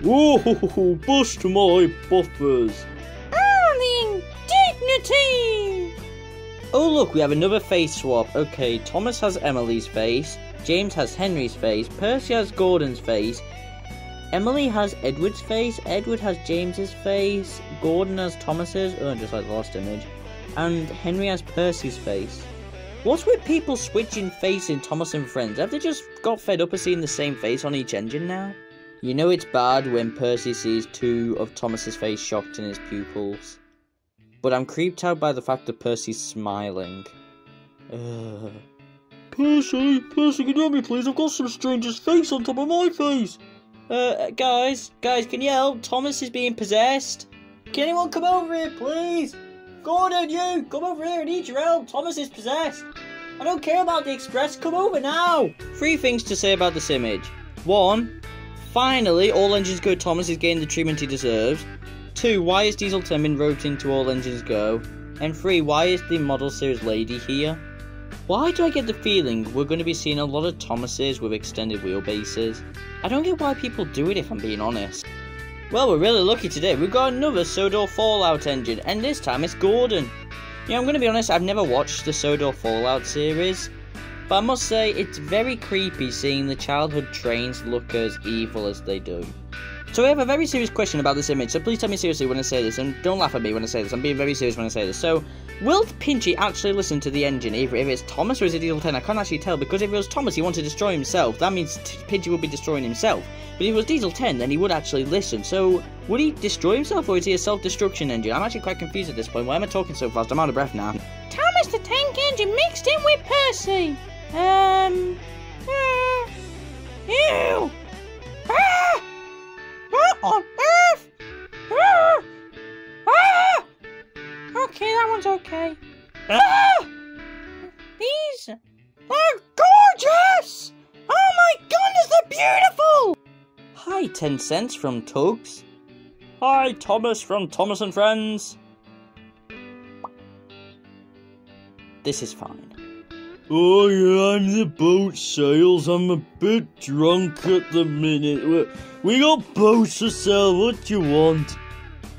Speaker 7: Whoa, bust my buffers.
Speaker 5: Oh, the indignity!
Speaker 1: Oh look, we have another face swap. Okay, Thomas has Emily's face, James has Henry's face, Percy has Gordon's face, Emily has Edward's face, Edward has James's face, Gordon has Thomas's, just like the last image, and Henry has Percy's face. What's with people switching face in Thomas and Friends? Have they just got fed up of seeing the same face on each engine now? You know it's bad when Percy sees 2 of Thomas's face shocked in his pupils. But I'm creeped out by the fact that Percy's smiling.
Speaker 7: Percy, can you help me please? I've got some stranger's face on top of my face.
Speaker 1: Guys, can you help? Thomas is being possessed. Can anyone come over here, please? Gordon, you! Come over here, I need your help! Thomas is possessed! I don't care about the express, come over now! 3 things to say about this image. 1. Finally, All Engines Go Thomas is getting the treatment he deserves. 2. Why is Diesel 10 been roped into All Engines Go? And 3. Why is the model series lady here? Why do I get the feeling we're going to be seeing a lot of Thomases with extended wheelbases? I don't get why people do it if I'm being honest. Well, we're really lucky today. We've got another Sodor Fallout engine, and this time it's Gordon. Yeah, I'm going to be honest, I've never watched the Sodor Fallout series, but I must say it's very creepy seeing the childhood trains look as evil as they do. So we have a very serious question about this image, so please tell me seriously when I say this, and don't laugh at me when I say this, I'm being very serious when I say this. So, will Pinchy actually listen to the engine, either if it's Thomas or is it Diesel 10? I can't actually tell, because if it was Thomas he wanted to destroy himself, that means Pinchy would be destroying himself. But if it was Diesel 10, then he would actually listen, so would he destroy himself, or is he a self-destruction engine? I'm actually quite confused at this point, why am I talking so fast? I'm out of breath now.
Speaker 5: Thomas the Tank Engine mixed in with Percy. Ew! What on earth? Okay, that one's okay. These are gorgeous! Oh my goodness, they're beautiful!
Speaker 1: Hi, 10 cents from Tugs.
Speaker 3: Hi, Thomas from Thomas and Friends.
Speaker 1: This is fine.
Speaker 7: Oh yeah, I'm the boat sales. I'm a bit drunk at the minute. We got boats to sell, what do you want?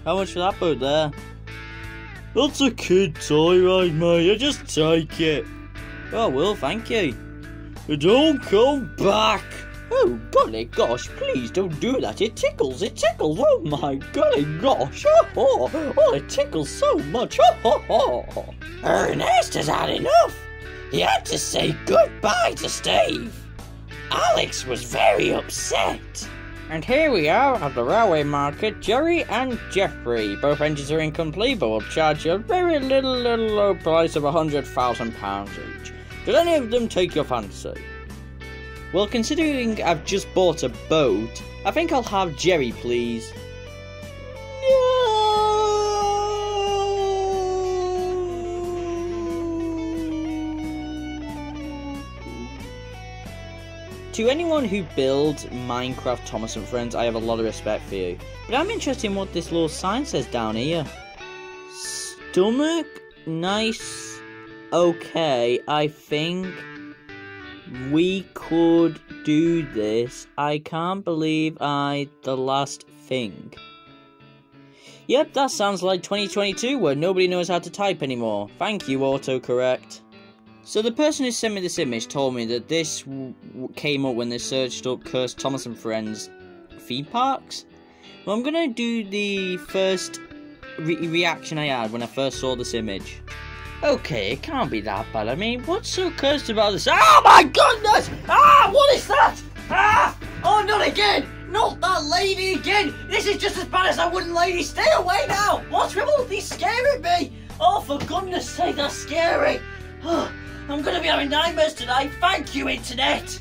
Speaker 1: How much for that boat there?
Speaker 7: That's a kid toy, right mate? I just take it.
Speaker 1: Oh, well, thank you.
Speaker 7: Don't come back.
Speaker 1: Oh, golly gosh, please don't do that. It tickles. Oh my golly gosh. Oh, it tickles so much.
Speaker 4: Ernest has had enough. He had to say goodbye to Steve. Alex was very upset.
Speaker 1: And here we are at the railway market, Jerry and Jeffrey. Both engines are incomplete, but will charge you a very little low price of £100,000 each. Did any of them take your fancy? Well, considering I've just bought a boat, I think I'll have Jerry, please. To anyone who builds Minecraft Thomas and Friends, I have a lot of respect for you. But I'm interested in what this little sign says down here. Stomach? Nice. Okay, I think. we could do this. I can't believe the last thing. Yep, that sounds like 2022 where nobody knows how to type anymore. Thank you, autocorrect. So the person who sent me this image told me that this came up when they searched up Cursed Thomas and Friends theme parks. Well, I'm gonna do the first reaction I had when I first saw this image. Okay, it can't be that bad. I mean, what's so cursed about this? Oh my goodness! Ah, what is that? Ah! Oh, not again! Not that lady again! This is just as bad as that wooden lady. Stay away now! What's with all these scaring me? Oh, for goodness sake, that's scary. Oh, I'm gonna be having nightmares tonight. Thank you, Internet.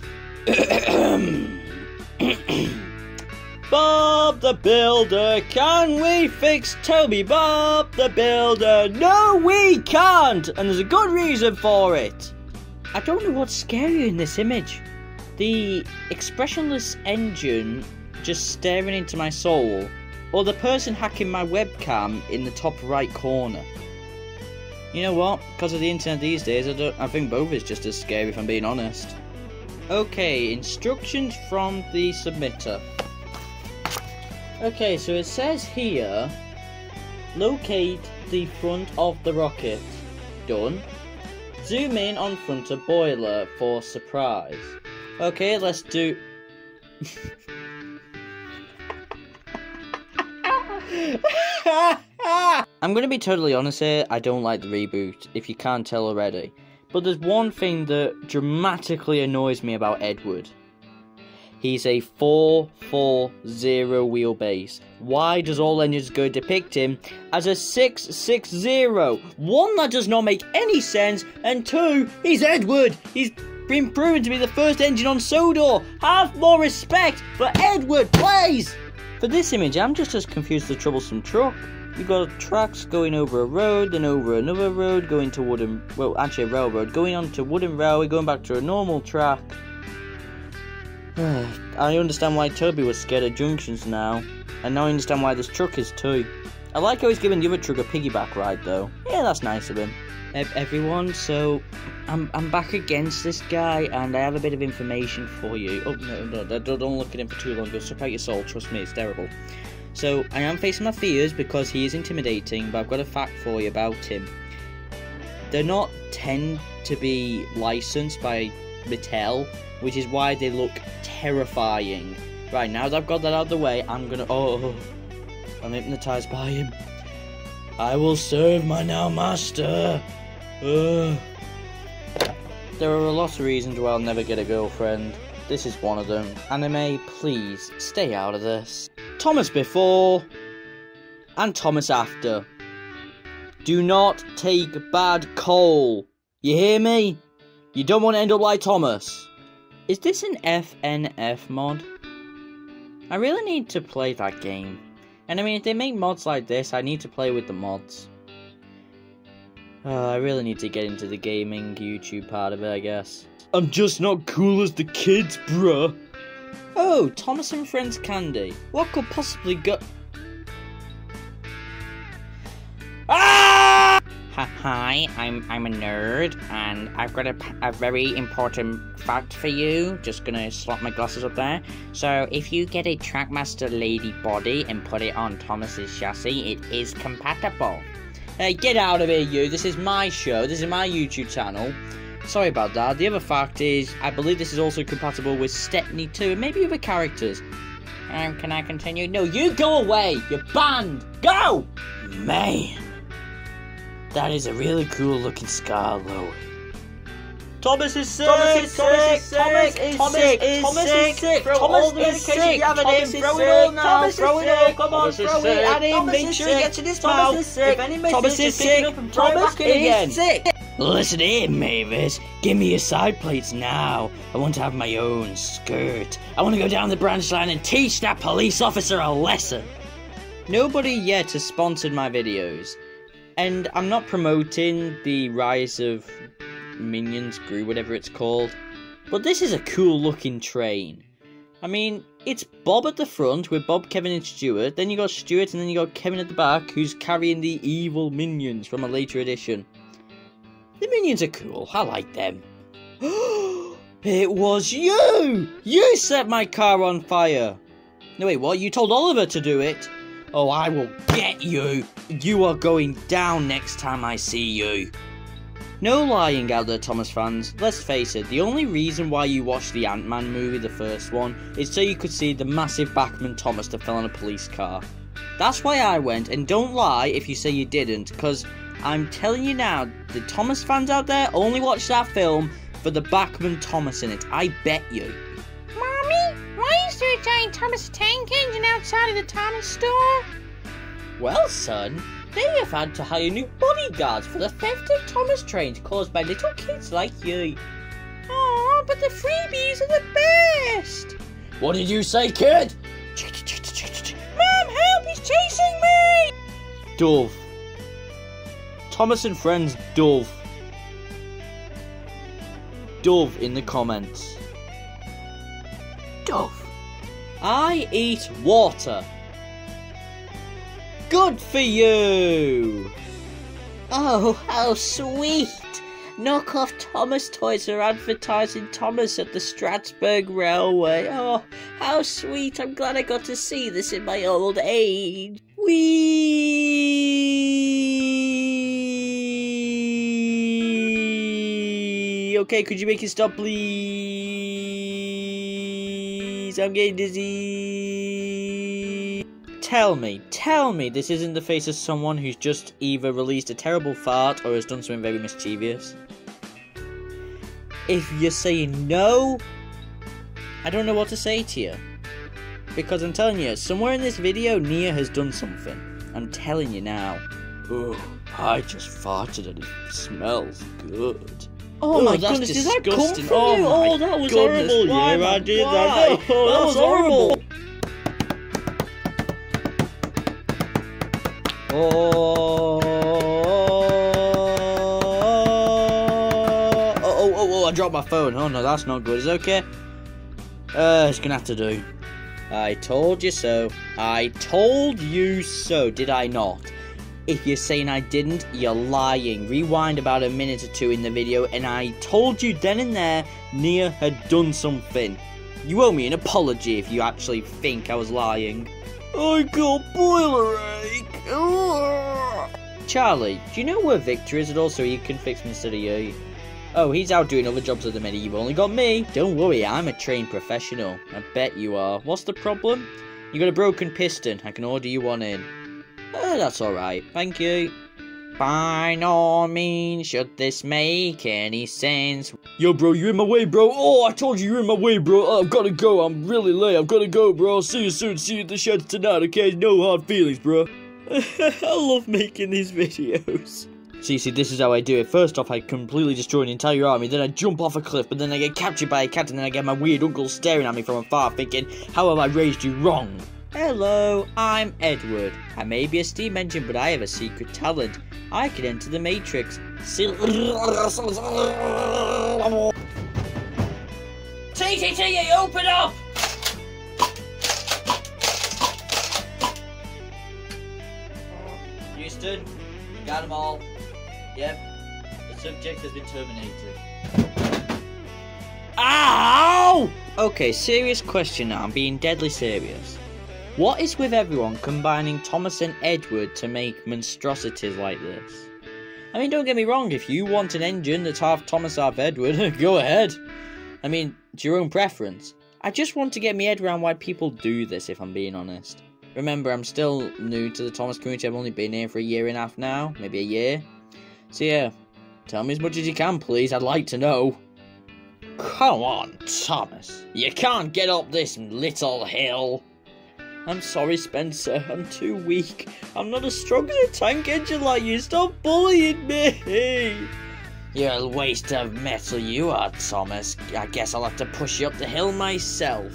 Speaker 1: Bob the Builder, can we fix Toby? Bob the Builder, no we can't! And there's a good reason for it. I don't know what's scarier in this image. The expressionless engine just staring into my soul, or the person hacking my webcam in the top right corner. You know what? Because of the internet these days, I think both is just as scary if I'm being honest. Okay, instructions from the submitter. Okay, so it says here, locate the front of the rocket. Done. Zoom in on front of boiler for surprise. Okay, let's do... I'm gonna be totally honest here, I don't like the reboot, if you can't tell already. But there's one thing that dramatically annoys me about Edward. He's a 440 wheelbase. Why does All Engines Go depict him as a 660? One, that does not make any sense, and two, he's Edward. He's been proven to be the first engine on Sodor. Have more respect for Edward, please. For this image, I'm just as confused as the troublesome truck. You've got tracks going over a road, then over another road, going to wooden, well, actually a railroad, going on to wooden railway, going back to a normal track. I understand why Toby was scared of junctions now, and now I understand why this truck is too. I like how he's giving the other truck a piggyback ride though. Yeah, that's nice of him. Everyone, so I'm back against this guy, and I have a bit of information for you. Oh no, don't look at him for too long. It'll suck out your soul. Trust me, it's terrible. So I am facing my fears because he is intimidating, but I've got a fact for you about him. They're not tend to be licensed by Mattel, which is why they look terrifying. Right, now that I've got that out of the way, I'm gonna... Oh, I'm hypnotized by him. I will serve my now master. There are a lot of reasons why I'll never get a girlfriend. This is one of them. Anime, please, stay out of this. Thomas before and Thomas after. Do not take bad coal. You hear me? You don't want to end up like Thomas. Is this an FNF mod? I really need to play that game. And I mean, if they make mods like this, I need to play with the mods. I really need to get into the gaming YouTube part of it, I guess.
Speaker 7: I'm just not cool as the kids, bruh.
Speaker 1: Oh, Thomas and Friends candy. What could possibly go... Ah!
Speaker 4: Hi, I'm a nerd, and I've got a very important fact for you. Just gonna slot my glasses up there. So, if you get a Trackmaster Lady body and put it on Thomas's chassis, it is compatible.
Speaker 1: Hey, get out of here, you. This is my show. This is my YouTube channel. Sorry about that. The other fact is, I believe this is also compatible with Stepney 2 and maybe other characters.
Speaker 4: Can I continue?
Speaker 1: No, you go away. You're banned. Go!
Speaker 4: Man, that is a really cool looking scar, Louie.
Speaker 1: Thomas is sick. Thomas is sick. Thomas is sick. Throw all the medication you have at him. Throw it all now. Throw it all. Come on, throw it at him. Make sure he gets in his mouth. If any misses, just pick it up and throw it back in again. Sick.
Speaker 4: Listen here, Mavis. Give me your side plates now. I want to have my own skirt. I want to go down the branch line and teach that police officer a lesson.
Speaker 1: Nobody yet has sponsored my videos. And I'm not promoting the rise of Minions, Gru, whatever it's called. But this is a cool looking train. I mean, it's Bob at the front with Bob, Kevin and Stuart. Then you got Stuart and then you got Kevin at the back who's carrying the evil minions from a later edition. The minions are cool. I like them. It was you! You set my car on fire! No, wait, what? You told Oliver to do it? Oh, I will get you! You are going down next time I see you. No lying out there, Thomas fans. Let's face it, the only reason why you watched the Ant-Man movie, the first one, is so you could see the massive Bachman Thomas that fell on a police car. That's why I went, and don't lie if you say you didn't, because I'm telling you now, the Thomas fans out there only watch that film for the Bachman Thomas in it. I bet you.
Speaker 5: Mommy, why is there a giant Thomas tank engine outside of the Thomas store?
Speaker 1: Well, son, they have had to hire new bodyguards for the theft of Thomas trains caused by little kids like you.
Speaker 5: Oh, but the freebies are the best!
Speaker 1: What did you say, kid?
Speaker 5: Mom, help! He's chasing me!
Speaker 1: Dove. Thomas and Friends Dove. Dove in the comments. Dove. I eat water. Good for you!
Speaker 4: Oh, how sweet! Knockoff Thomas toys are advertising Thomas at the Strasbourg Railway. Oh, how sweet! I'm glad I got to see this in my old age.
Speaker 1: Wee. Okay, could you make it stop, please? I'm getting dizzy. Tell me this isn't the face of someone who's just either released a terrible fart or has done something very mischievous. If you're saying no, I don't know what to say to you. Because I'm telling you, somewhere in this video, Nia has done something. I'm telling you now. Oh, I just farted and it smells good. Oh my goodness, did that come from you? Oh, that was horrible. Yeah, I did that. Oh, that was horrible. Oh, I dropped my phone. Oh no, that's not good. Is it okay? It's gonna have to do. I told you so. I told you so, did I not? If you're saying I didn't, you're lying. Rewind about a minute or two in the video, and I told you then and there Nia had done something. You owe me an apology if you actually think I was lying. I got boiler ache. Ugh. Charlie, do you know where Victor is at all so he can fix me instead of you? Oh, he's out doing other jobs at the minute. You've only got me. Don't worry, I'm a trained professional. I bet you are. What's the problem? You got a broken piston. I can order you one in. That's alright. Thank you. By no means should this make any sense. Yo, bro, you're in my way, bro. Oh, I told you you're in my way, bro. I've gotta go. I'm really late. I've gotta go, bro. I'll see you soon. See you at the sheds tonight, okay? No hard feelings, bro. I love making these videos. See, this is how I do it. First off, I completely destroy an entire army, then I jump off a cliff, but then I get captured by a cat, and then I get my weird uncle staring at me from afar, thinking, how have I raised you wrong? Hello, I'm Edward. I may be a steam engine, but I have a secret talent. I can enter the Matrix. TTT, open up! Houston, you got them all. Yep, the subject has been terminated. Ow! Okay, serious question now. I'm being deadly serious. What is with everyone combining Thomas and Edward to make monstrosities like this? I mean, don't get me wrong, if you want an engine that's half Thomas, half Edward, go ahead. I mean, it's your own preference. I just want to get my head around why people do this, if I'm being honest. Remember, I'm still new to the Thomas community. I've only been here for 1.5 years now, maybe a year. So yeah, tell me as much as you can, please. I'd like to know. Come on, Thomas. You can't get up this little hill. I'm sorry, Spencer. I'm too weak. I'm not as strong as a tank engine like you. Stop bullying me. You're a waste of metal, you are, Thomas. I guess I'll have to push you up the hill myself.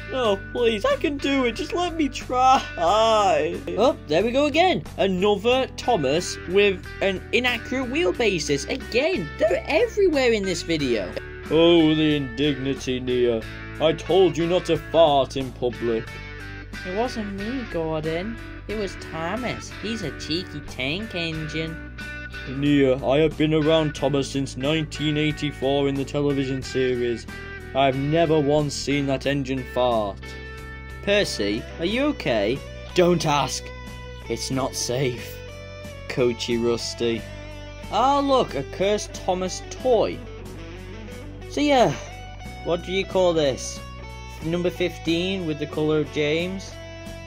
Speaker 1: No, please, I can do it. Just let me try. Oh, there we go again. Another Thomas with an inaccurate wheelbasis. Again, they're everywhere in this video. Oh, the indignity, Nia. I told you not to fart in public. It wasn't me, Gordon. It was Thomas. He's a cheeky tank engine. Nia, I have been around Thomas since 1984 in the television series. I've never once seen that engine fart. Percy, are you okay? Don't ask. It's not safe. Coachy Rusty. Ah, look, a cursed Thomas toy. So yeah, what do you call this? Number 15 with the colour of James?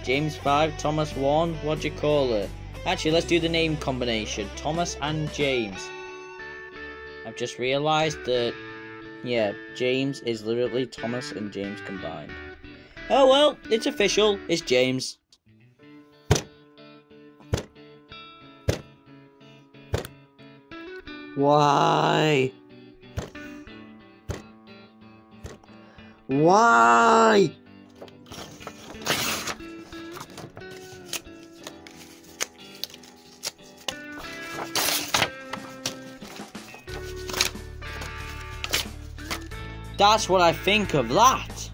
Speaker 1: James 5, Thomas 1, what do you call it? Actually, let's do the name combination. Thomas and James. I've just realised that, yeah, James is literally Thomas and James combined. Oh well, it's official, it's James. Why? Why? That's what I think of that.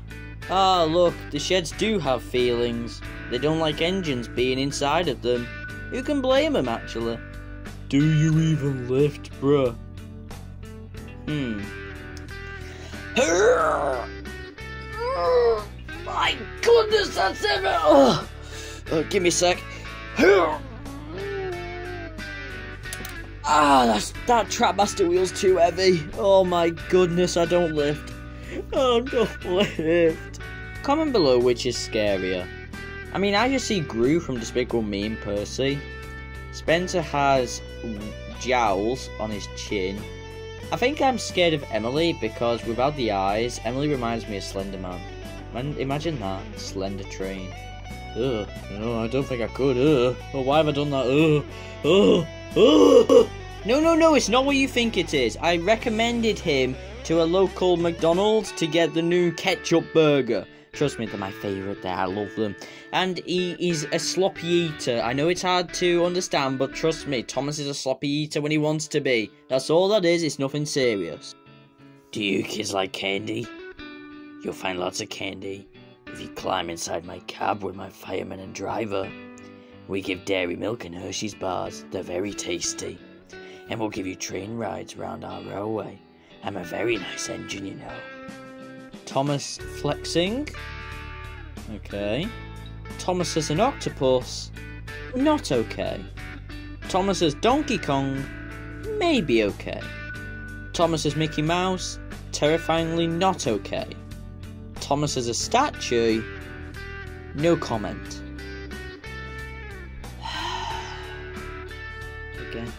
Speaker 1: Ah, look, the sheds do have feelings. They don't like engines being inside of them. Who can blame them, actually?
Speaker 7: Do you even lift, bruh?
Speaker 1: My goodness, that's ever. Oh, give me a sec. That Trapmaster wheel's too heavy. Oh my goodness, I don't lift. I don't lift. Comment below which is scarier. I mean, I just see Gru from Despicable Me and Percy. Spencer has jowls on his chin. I think I'm scared of Emily because without the eyes, Emily reminds me of Slender Man. Imagine that, Slender Train. Ugh, no, I don't think I could. Oh, why have I done that? No, it's not what you think it is. I recommended him to a local McDonald's to get the new ketchup burger. Trust me, they're my favourite there, I love them. And he's a sloppy eater. I know it's hard to understand, but trust me, Thomas is a sloppy eater when he wants to be. That's all that is, it's nothing serious.
Speaker 2: Do you kids like candy? You'll find lots of candy if you climb inside my cab with my fireman and driver. We give dairy milk and Hershey's bars, they're very tasty. And we'll give you train rides around our railway. I'm a very nice engine, you know.
Speaker 1: Thomas flexing. Okay. Thomas as an octopus. Not okay. Thomas as Donkey Kong. Maybe okay. Thomas as Mickey Mouse. Terrifyingly not okay. Thomas as a statue. No comment. Again.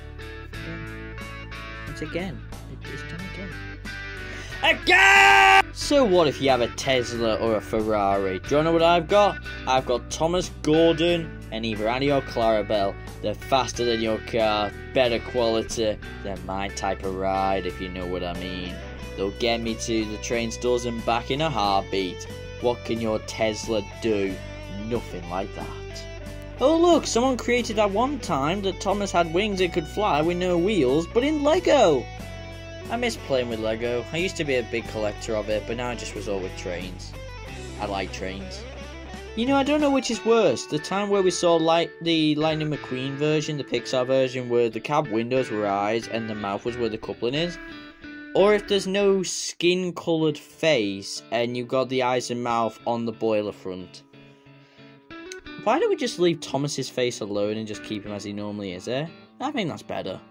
Speaker 1: It's again. It's done again. Again! So what if you have a Tesla or a Ferrari? Do you know what I've got? I've got Thomas Gordon and either Annie or Clarabelle. They're faster than your car, better quality. They're my type of ride, if you know what I mean. They'll get me to the train stores and back in a heartbeat. What can your Tesla do? Nothing like that. Oh look, someone created at one time that Thomas had wings and could fly with no wheels, but in Lego. I miss playing with Lego. I used to be a big collector of it, but now I just resort with trains. I like trains. You know, I don't know which is worse. The time where we saw the Lightning McQueen version, the Pixar version, where the cab windows were eyes and the mouth was where the coupling is. Or if there's no skin-coloured face and you've got the eyes and mouth on the boiler front. Why don't we just leave Thomas's face alone and just keep him as he normally is, eh? I think that's better.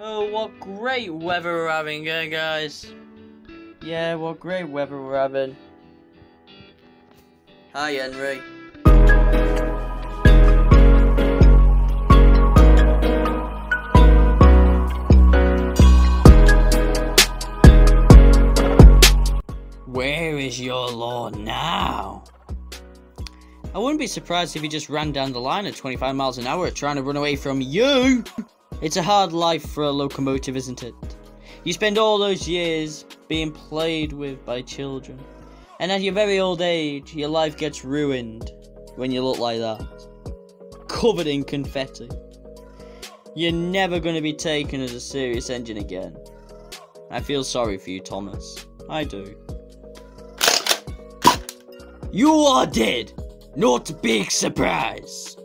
Speaker 1: Oh, what great weather we're having, eh, guys? Yeah, what great weather we're having. Hi, Henry.
Speaker 2: Where is your law now?
Speaker 1: I wouldn't be surprised if he just ran down the line at 25 miles an hour trying to run away from you. It's a hard life for a locomotive, isn't it? You spend all those years being played with by children. And at your very old age, your life gets ruined when you look like that. Covered in confetti. You're never going to be taken as a serious engine again. I feel sorry for you, Thomas. I do. You are dead! Not a big surprise!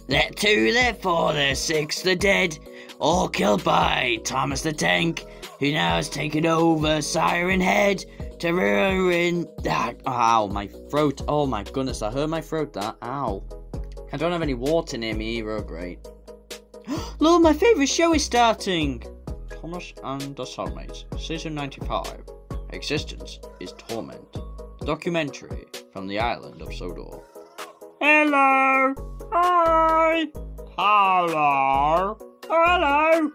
Speaker 1: That 2, that 4, that 6, the dead, all killed by Thomas the Tank, who now has taken over Siren Head to ruin... Ow, my throat. Oh my goodness, I hurt my throat that. Ow. I don't have any water near me either, oh great. Lord, my favourite show is starting! Thomas and the Cellmates, Season 95. Existence is Torment. Documentary from the island of Sodor.
Speaker 3: Hello! Hi! Hello! Hello!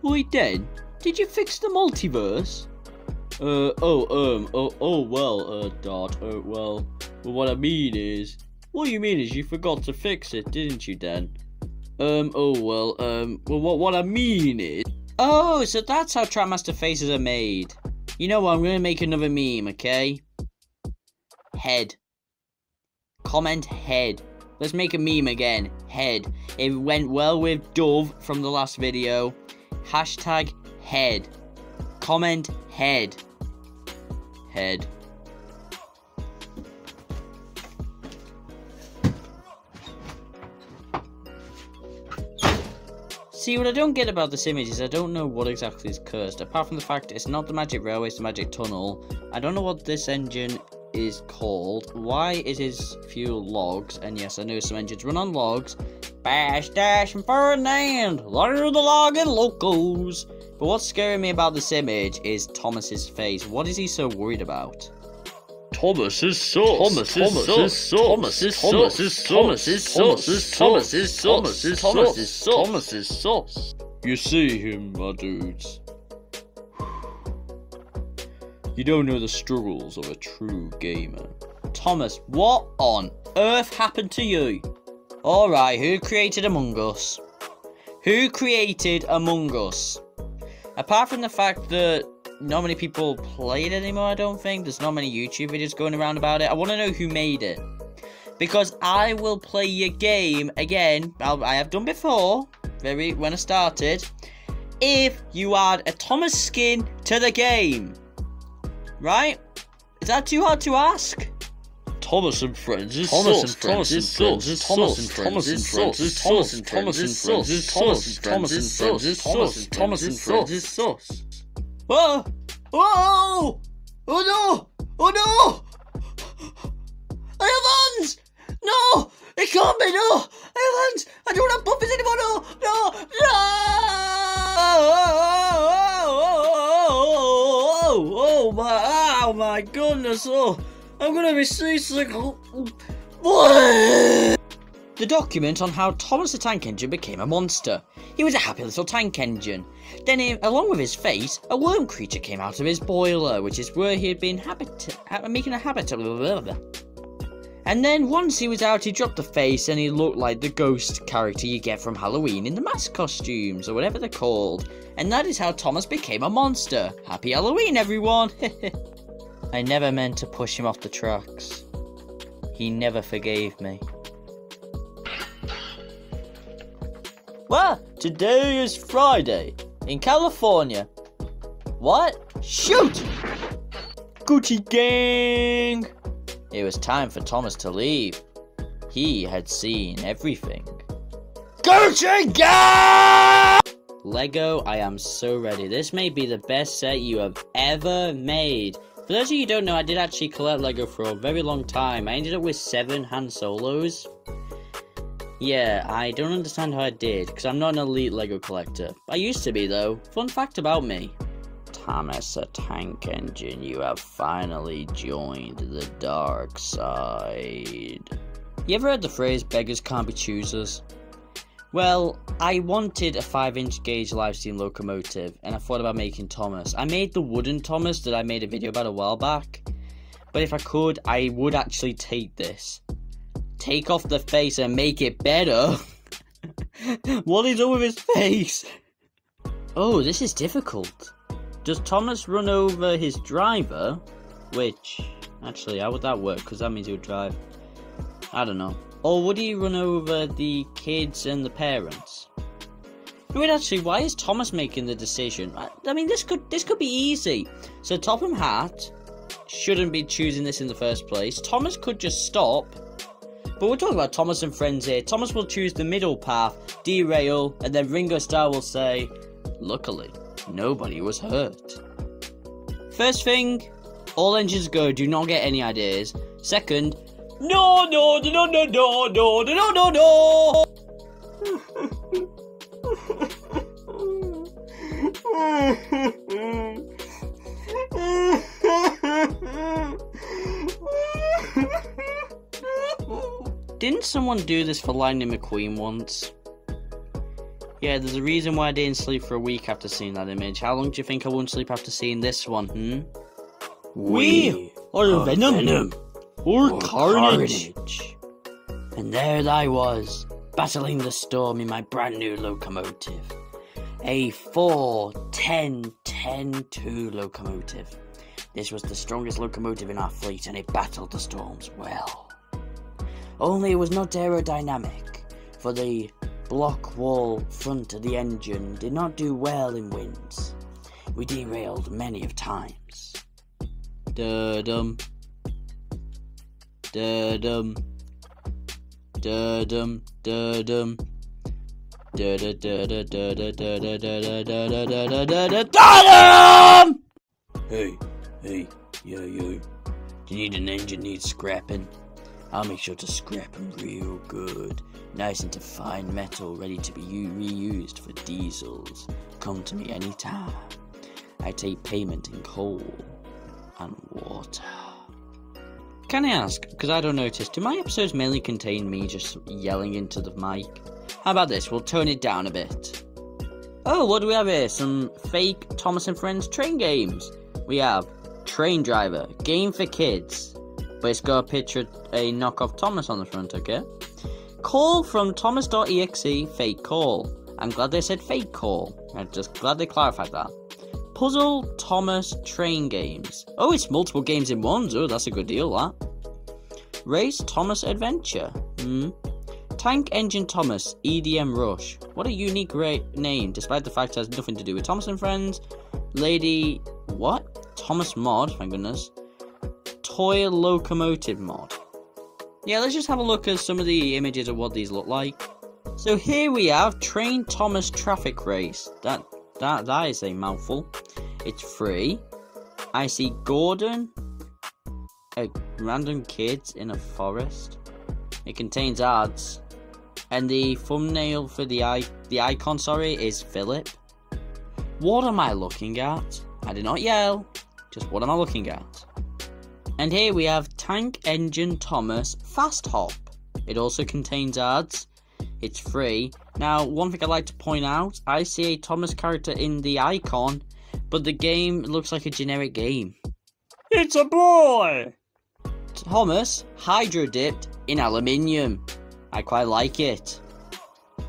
Speaker 1: Oi, Den, did you fix the multiverse? Dot, well, what I mean is... What you mean is you forgot to fix it, didn't you, Den? What I mean is... Oh, so that's how Trapmaster faces are made. You know what, I'm gonna make another meme, okay? Head. Comment head. Let's make a meme again. Head. It went well with Dove from the last video. Hashtag head. Comment head. Head. See, what I don't get about this image is I don't know what exactly is cursed, apart from the fact it's not the magic railway, it's the magic tunnel. I don't know what this engine is called, why it is fuel logs, and yes, I know some engines run on logs. Bash, dash, and Ferdinand, learn the logging locos. But what's scaring me about this image is Thomas's face. What is he so worried about?
Speaker 7: Thomas's sauce. Thomas's sauce. Thomas's sauce. Thomas's sauce. Thomas's sauce. Thomas's sauce. You see him, my dudes. You don't know the struggles of a true gamer.
Speaker 1: Thomas, what on earth happened to you? Alright, who created Among Us? Who created Among Us? Apart from the fact that not many people play it anymore, I don't think. There's not many YouTube videos going around about it. I want to know who made it. Because I will play your game again, I have done before, when I started, if you add a Thomas skin to the game. Right? Is that too hard to ask?
Speaker 7: Thomas and Friends is sauce. Thomas and Friends is sauce. Thomas and Friends is sauce. Thomas and Friends is sauce. Thomas and Friends is sauce. Thomas and Friends is sauce.
Speaker 1: Whoa! Whoa! Oh no! Oh no! I have hands! No! It can't be! No! I have hands! I don't have puppies anymore! No! No! No! Oh my! Oh my goodness! Oh! I'm gonna be seasick! What? The document on how Thomas the Tank Engine became a monster. He was a happy little tank engine. Then, along with his face, a worm creature came out of his boiler, which is where he had been making a habit. And then, once he was out, he dropped the face and he looked like the ghost character you get from Halloween in the mask costumes, or whatever they're called. And that is how Thomas became a monster. Happy Halloween, everyone! I never meant to push him off the tracks. He never forgave me. Well, today is Friday in California. What? Shoot! Gucci gang! It was time for Thomas to leave. He had seen everything. Gucci gang! Lego, I am so ready. This may be the best set you have ever made. For those of you who don't know, I did actually collect Lego for a very long time. I ended up with 7 Han Solos. Yeah, I don't understand how I did, because I'm not an elite Lego collector. I used to be, though. Fun fact about me. Thomas the Tank Engine, you have finally joined the dark side. You ever heard the phrase, beggars can't be choosers? Well, I wanted a 5-inch gauge live steam locomotive, and I thought about making Thomas. I made the wooden Thomas that I made a video about a while back. But if I could, I would actually take this. Take off the face and make it better. What is up with his face? Oh, this is difficult. Does Thomas run over his driver? Which, actually, how would that work? Because that means he would drive. I don't know. Or would he run over the kids and the parents? Wait, actually, why is Thomas making the decision? I mean, this could be easy. So Topham Hatt shouldn't be choosing this in the first place. Thomas could just stop. But we're talking about Thomas and friends here. Thomas will choose the middle path, derail, and then Ringo Starr will say, luckily, nobody was hurt. First thing, all engines go, do not get any ideas. Second, no, no, no, no, no, no, no, no, no. Didn't someone do this for Lightning McQueen once? Yeah, there's a reason why I didn't sleep for a week after seeing that image. How long do you think I won't sleep after seeing this one,
Speaker 7: We are Venom. Or Carnage.
Speaker 1: And there I was, battling the storm in my brand new locomotive. A 4-10-10-2 locomotive. This was the strongest locomotive in our fleet and it battled the storms well. Only it was not aerodynamic, for the block wall front of the engine did not do well in winds. We derailed many of times. Da-dum. Da-dum. Da-dum. Da-dum. Da-da-da-da-da-da-da-da-da-da-da-da-da-da-da-dum! Hey, yo. Do you need an engine needs scrapping? I'll make sure to scrap them real good. Nice into fine metal, ready to be reused for diesels. Come to me anytime. I take payment in coal and water. Can I ask, because I don't notice, do my episodes mainly contain me just yelling into the mic? How about this? We'll tone it down a bit. Oh, what do we have here? Some fake Thomas and Friends train games. We have Train Driver, game for kids. But it's got a picture of a knockoff Thomas on the front, okay? Call from Thomas.exe, fake call. I'm glad they said fake call. I'm just glad they clarified that. Puzzle Thomas train games. Oh, it's multiple games in one. Oh, that's a good deal, that. Race Thomas Adventure. Tank Engine Thomas, EDM Rush. What a unique name, despite the fact it has nothing to do with Thomas and Friends. Lady... what? Thomas Mod, thank goodness. Toy Locomotive Mod. Yeah, let's just have a look at some of the images of what these look like. So here we have Train Thomas Traffic Race. That is a mouthful. It's free. I see Gordon, a random kid in a forest. It contains ads, and the thumbnail for the icon, is Philip. What am I looking at? I did not yell. Just what am I looking at? And here we have Tank Engine Thomas Fast Hop. It also contains ads. It's free. Now, one thing I'd like to point out, I see a Thomas character in the icon, but the game looks like a generic game.
Speaker 3: It's a boy!
Speaker 1: Thomas hydro dipped in aluminium. I quite like it.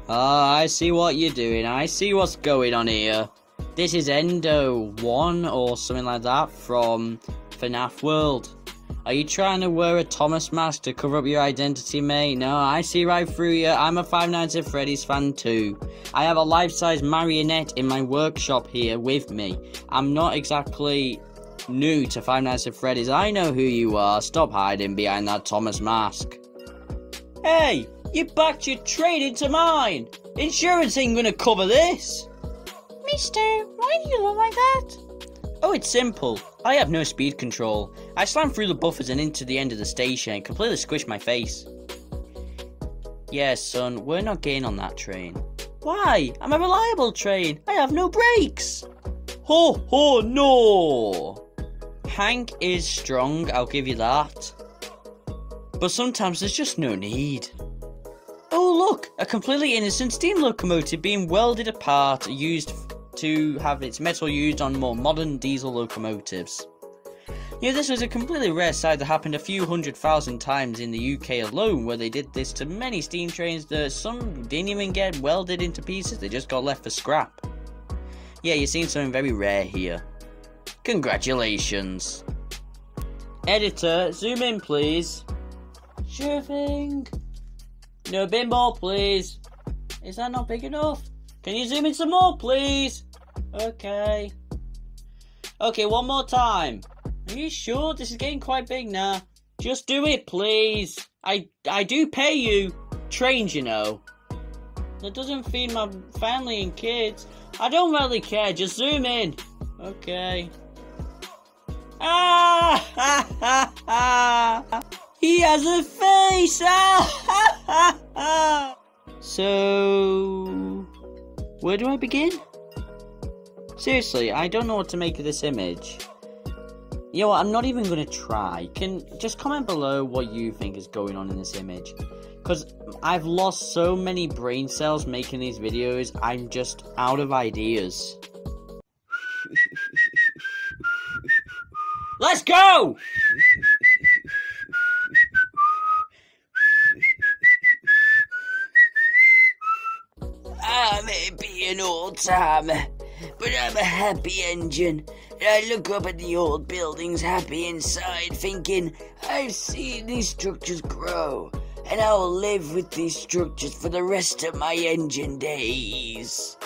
Speaker 1: Ah, I see what you're doing. I see what's going on here. This is Endo 1 or something like that from FNAF World. Are you trying to wear a Thomas mask to cover up your identity, mate? No, I see right through you. I'm a Five Nights at Freddy's fan too. I have a life-size marionette in my workshop here with me. I'm not exactly new to Five Nights at Freddy's. I know who you are. Stop hiding behind that Thomas mask. Hey, you backed your trade into mine. Insurance ain't gonna cover this.
Speaker 5: Mister, why do you look like that?
Speaker 1: Oh, it's simple. I have no speed control. I slammed through the buffers and into the end of the station and completely squished my face. Yeah, son, we're not getting on that train. Why? I'm a reliable train. I have no brakes. Ho, ho, no. Hank is strong, I'll give you that. but sometimes there's just no need. Oh look, a completely innocent steam locomotive being welded apart, used to have its metal used on more modern diesel locomotives. This was a completely rare sight that happened a few 100,000 times in the UK alone, where they did this to many steam trains that some didn't even get welded into pieces, they just got left for scrap. Yeah, you're seeing something very rare here. Congratulations. Editor, zoom in please. Sure thing. No, a bit more please. Is that not big enough? Can you zoom in some more please? Okay. Okay, one more time. Are you sure? This is getting quite big now. Just do it, please. I do pay you. Trains, you know. That doesn't feed my family and kids. I don't really care. Just zoom in. Okay. Ah! Ha, ha, ha. He has a face. Ah! Ha, ha, ha. So, where do I begin? Seriously, I don't know what to make of this image. You know what, I'm not even going to try. Just comment below what you think is going on in this image. Because I've lost so many brain cells making these videos, I'm just out of ideas. Let's go!
Speaker 2: I may be an old timer, but I'm a happy engine. I look up at the old buildings happy inside, thinking, I've seen these structures grow, and I will live with these structures for the rest of my engine days.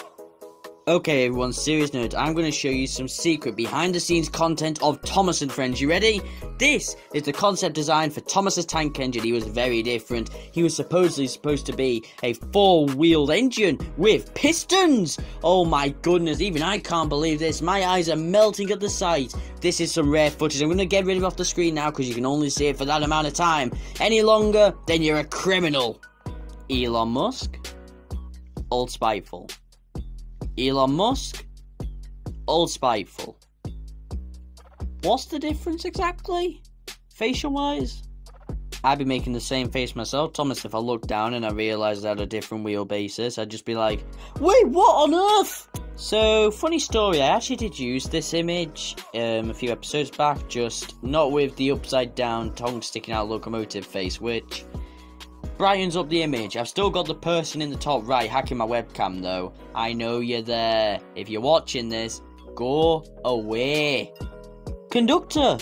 Speaker 1: Okay everyone, serious note, I'm going to show you some secret behind the scenes content of Thomas and Friends. You ready? This is the concept design for Thomas's tank engine. He was very different. He was supposedly supposed to be a four-wheeled engine with pistons. Oh my goodness, even I can't believe this. My eyes are melting at the sight. This is some rare footage. I'm going to get rid of it off the screen now because you can only see it for that amount of time. Any longer, then you're a criminal. Elon Musk, Old Spiteful. Elon Musk, Old Spiteful. What's the difference exactly? Facial-wise? I'd be making the same face myself. Thomas, if I looked down and I realised I had a different wheelbasis, I'd just be like, wait, what on earth? So, funny story, I actually did use this image a few episodes back, just not with the upside down tongue sticking out locomotive face, which brightens up the image. I've still got the person in the top right hacking my webcam though. I know you're there. If you're watching this, go away. Conductor,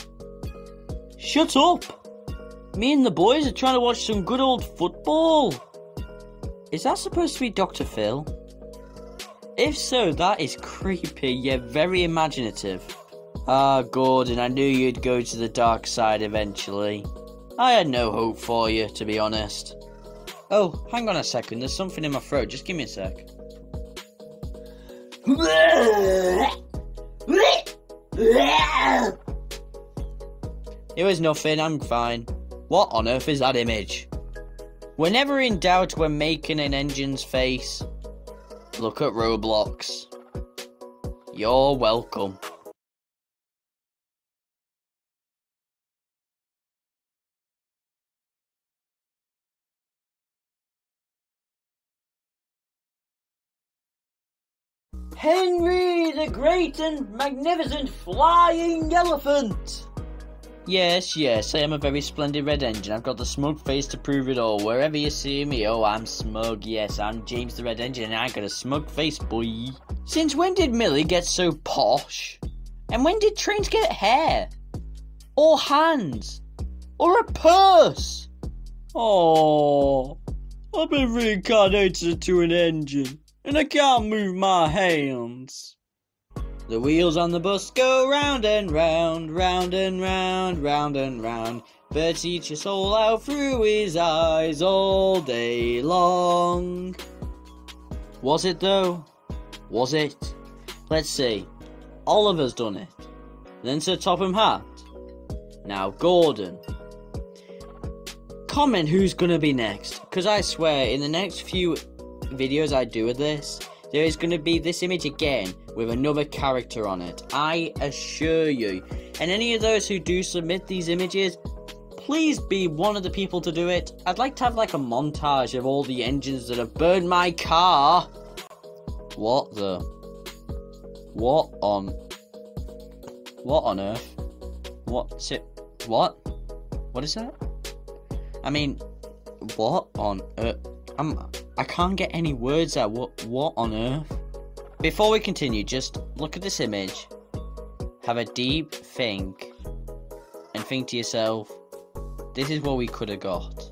Speaker 1: shut up. Me and the boys are trying to watch some good old football. Is that supposed to be Dr. Phil? If so, that is creepy yet very imaginative. Ah, Gordon, I knew you'd go to the dark side eventually. I had no hope for you, to be honest. Oh, hang on a second, there's something in my throat, just give me a sec. It was nothing, I'm fine. What on earth is that image? We're never in doubt when making an engine's face. Look at Roblox. You're welcome. Henry the Great and Magnificent Flying Elephant! Yes, I am a very splendid red engine. I've got the smug face to prove it all. Wherever you see me, oh, I'm smug. Yes, I'm James the Red Engine and I got a smug face, boy. Since when did Millie get so posh? And when did trains get hair? Or hands? Or a purse? Oh, I've been reincarnated into an engine. And I can't move my hands. The wheels on the bus go round and round, round and round, round and round. But teach your soul out through his eyes all day long. Was it though? Was it? Let's see. Oliver's done it. Then Sir Topham Hatt. Now Gordon. Comment who's gonna be next. Because I swear, in the next few videos I do with this, there is going to be this image again with another character on it. I assure you. And any of those who do submit these images, please be one of the people to do it? I'd like to have like a montage of all the engines that have burned my car. What on earth? What's it? What? What is that? I mean, what on earth? I can't get any words out. What on earth? Before we continue, just look at this image. Have a deep think. And think to yourself, this is what we could have got.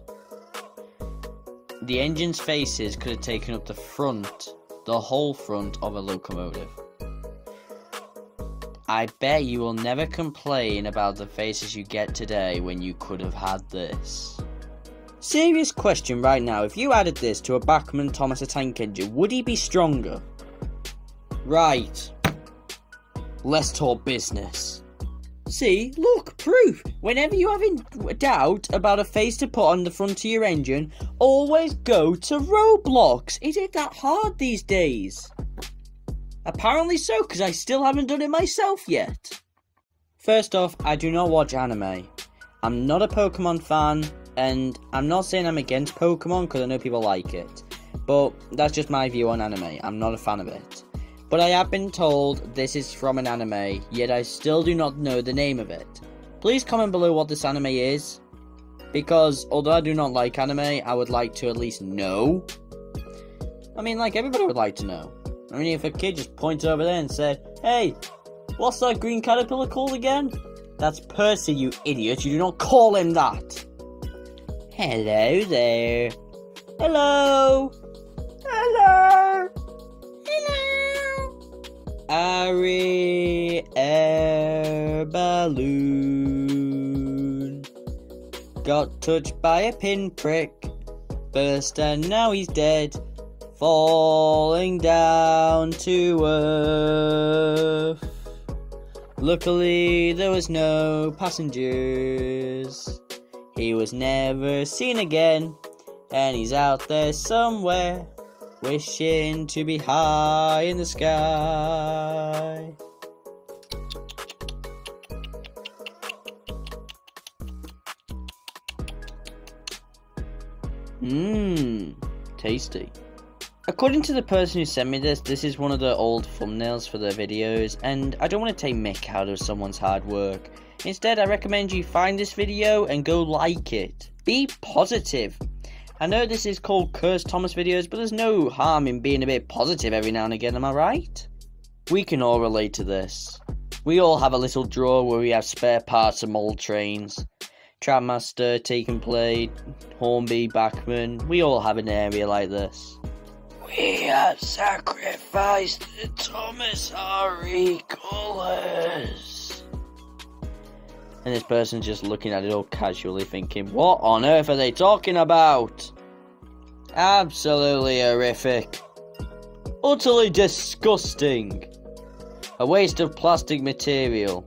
Speaker 1: The engine's faces could have taken up the whole front of a locomotive. I bet you will never complain about the faces you get today when you could have had this. Serious question right now, if you added this to a Bachmann Thomas the Tank Engine, would he be stronger? Right. Let's talk business. See, look, proof. Whenever you have a doubt about a face to put on the front of your engine, always go to Roblox. Is it that hard these days? Apparently so, because I still haven't done it myself yet. First off, I do not watch anime. I'm not a Pokemon fan, and I'm not saying I'm against Pokemon, because I know people like it. But that's just my view on anime. I'm not a fan of it. But I have been told this is from an anime, yet I still do not know the name of it. Please comment below what this anime is, because although I do not like anime, I would like to at least know. I mean, like, everybody would like to know. I mean, if a kid just pointed over there and said, "Hey, what's that green caterpillar called again?" That's Percy, you idiot. You do not call him that. Hello there. Hello. Hello. Ari Air Balloon got touched by a pinprick, burst and now he's dead, falling down to earth. Luckily there was no passengers. He was never seen again, and he's out there somewhere, wishing to be high in the sky. Tasty. According to the person who sent me this is one of the old thumbnails for their videos, and I don't want to take mick out of someone's hard work. Instead, I recommend you find this video and go like it. Be positive. I know this is called Cursed Thomas videos, but there's no harm in being a bit positive every now and again, am I right? We can all relate to this. We all have a little drawer where we have spare parts of old trains. Trapmaster, Take and Play, Hornby, Bachmann, we all have an area like this. We have sacrificed the Thomas R.E. colours. And this person's just looking at it all casually thinking, what on earth are they talking about? Absolutely horrific. Utterly disgusting. A waste of plastic material.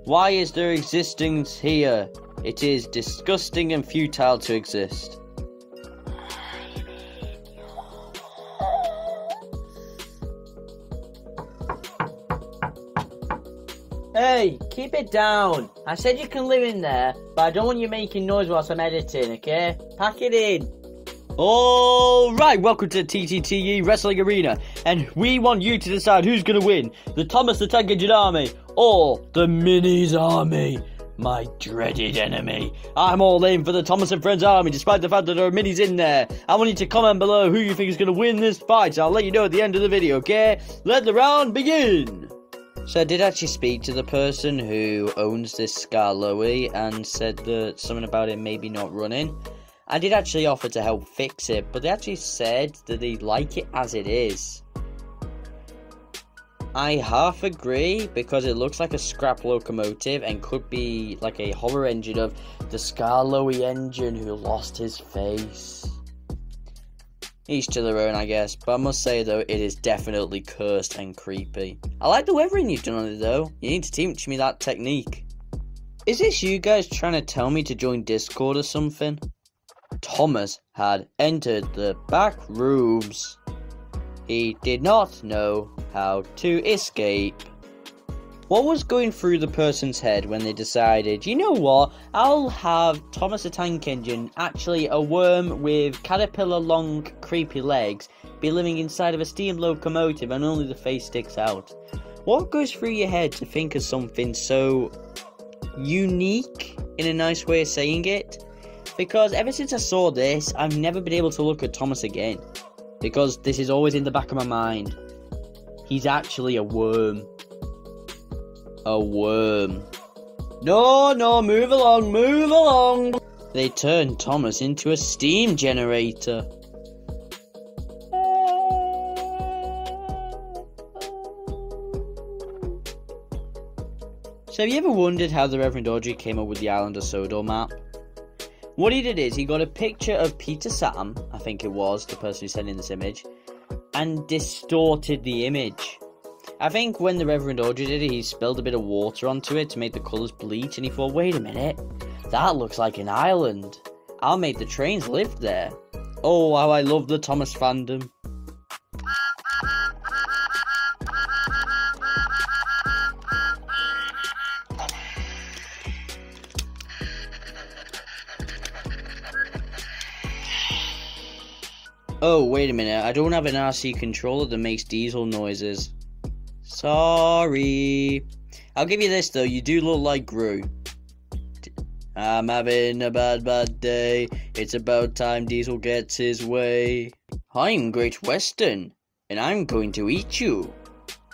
Speaker 1: Why is their existence here? It is disgusting and futile to exist. Hey, keep it down. I said you can live in there, but I don't want you making noise whilst I'm editing, okay? Pack it in. Alright, welcome to TTTE Wrestling Arena, and we want you to decide who's going to win, the Thomas the Tank Engine Army, or the Minis Army, my dreaded enemy. I'm all in for the Thomas and Friends Army, despite the fact that there are Minis in there. I want you to comment below who you think is going to win this fight, so I'll let you know at the end of the video, okay? Let the round begin! So I did actually speak to the person who owns this Scarlowy and said that something about it maybe not running. I did actually offer to help fix it, but they actually said that they like it as it is. I half agree, because it looks like a scrap locomotive and could be like a horror engine of the Scarlowy engine who lost his face. Each to their own, I guess, but I must say though, it is definitely cursed and creepy. I like the weathering you've done on it though. You need to teach me that technique. Is this you guys trying to tell me to join Discord or something? Thomas had entered the back rooms. He did not know how to escape. What was going through the person's head when they decided, you know what, I'll have Thomas the Tank Engine, actually a worm with caterpillar long creepy legs, be living inside of a steam locomotive and only the face sticks out? What goes through your head to think of something so unique, in a nice way of saying it? Because ever since I saw this, I've never been able to look at Thomas again. Because this is always in the back of my mind. He's actually a worm. A worm. No, move along, move along! They turned Thomas into a steam generator. So have you ever wondered how the Reverend Audrey came up with the Island of Sodor map? What he did is he got a picture of Peter Sam, I think it was, the person who sent in this image, and distorted the image. I think when the Reverend Audrey did it, he spilled a bit of water onto it to make the colours bleach, and he thought, wait a minute, that looks like an island. I'll make the trains live there. Oh, how I love the Thomas fandom. Oh, wait a minute, I don't have an RC controller that makes diesel noises. Sorry. I'll give you this though, you do look like Gru. I'm having a bad day, it's about time Diesel gets his way. I'm Great Western, and I'm going to eat you.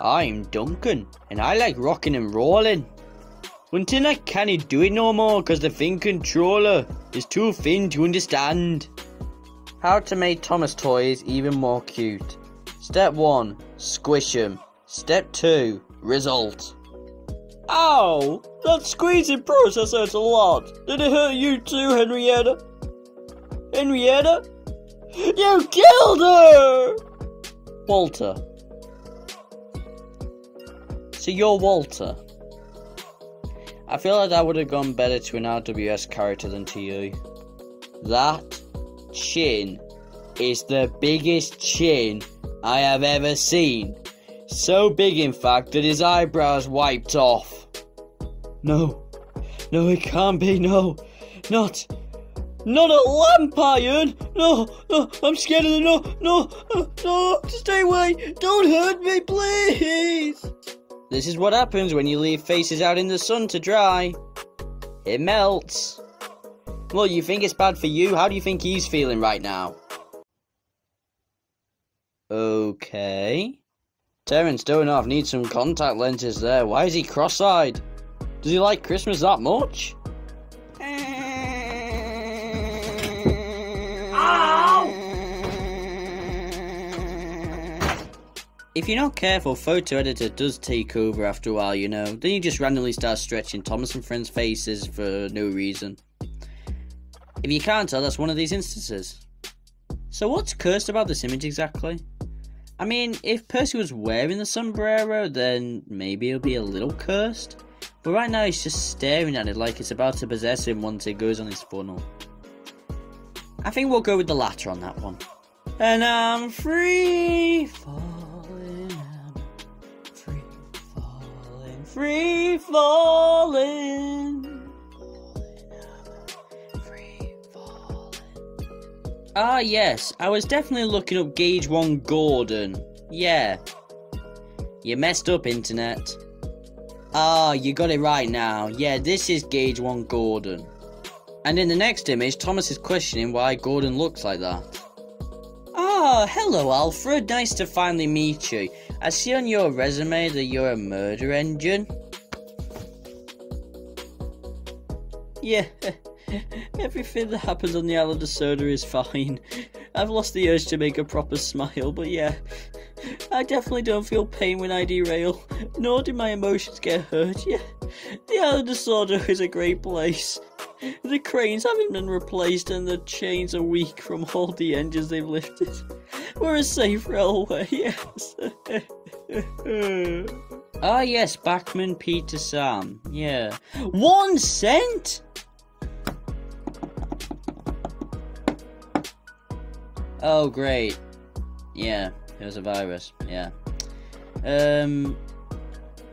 Speaker 1: I'm Duncan, and I like rocking and rolling. Until I can't do it no more, cause the thin controller is too thin to understand. How to make Thomas toys even more cute. Step 1, squish 'em. Step 2, result. Ow! That squeezing process hurts a lot. Did it hurt you too, Henrietta? Henrietta? You killed her! Walter. So you're Walter. I feel like that would have gone better to an RWS character than to you. That chin is the biggest chin I have ever seen. So big, in fact, that his eyebrows wiped off. No, it can't be, no, not a lamp iron, no, I'm scared of the, no, stay away, don't hurt me, please. This is what happens when you leave faces out in the sun to dry. It melts. Well, you think it's bad for you? How do you think he's feeling right now? Okay. Terence Donoff needs some contact lenses there. Why is he cross-eyed? Does he like Christmas that much? If you're not careful, Photo Editor does take over after a while, you know. Then you just randomly start stretching Thomas and Friends' faces for no reason. If you can't tell, that's one of these instances. So what's cursed about this image exactly? I mean, if Percy was wearing the sombrero, then maybe it'll be a little cursed. But right now he's just staring at it like it's about to possess him once it goes on his funnel. I think we'll go with the latter on that one. And I'm free falling, free falling. Ah yes, I was definitely looking up Gauge 1 Gordon. Yeah. You messed up, internet. Ah, you got it right now. Yeah, this is Gauge 1 Gordon. And in the next image, Thomas is questioning why Gordon looks like that. Ah, hello Alfred, nice to finally meet you. I see on your resume that you're a murder engine. Yeah. Everything that happens on the Island of Soda is fine. I've lost the urge to make a proper smile, but yeah. I definitely don't feel pain when I derail, nor do my emotions get hurt, yeah. The Island of Soda is a great place. The cranes haven't been replaced and the chains are weak from all the engines they've lifted. We're a safe railway, yes. Ah yes, Bachman, Peter, Sam, yeah. 1 cent?! Oh, great. Yeah, it was a virus. Yeah.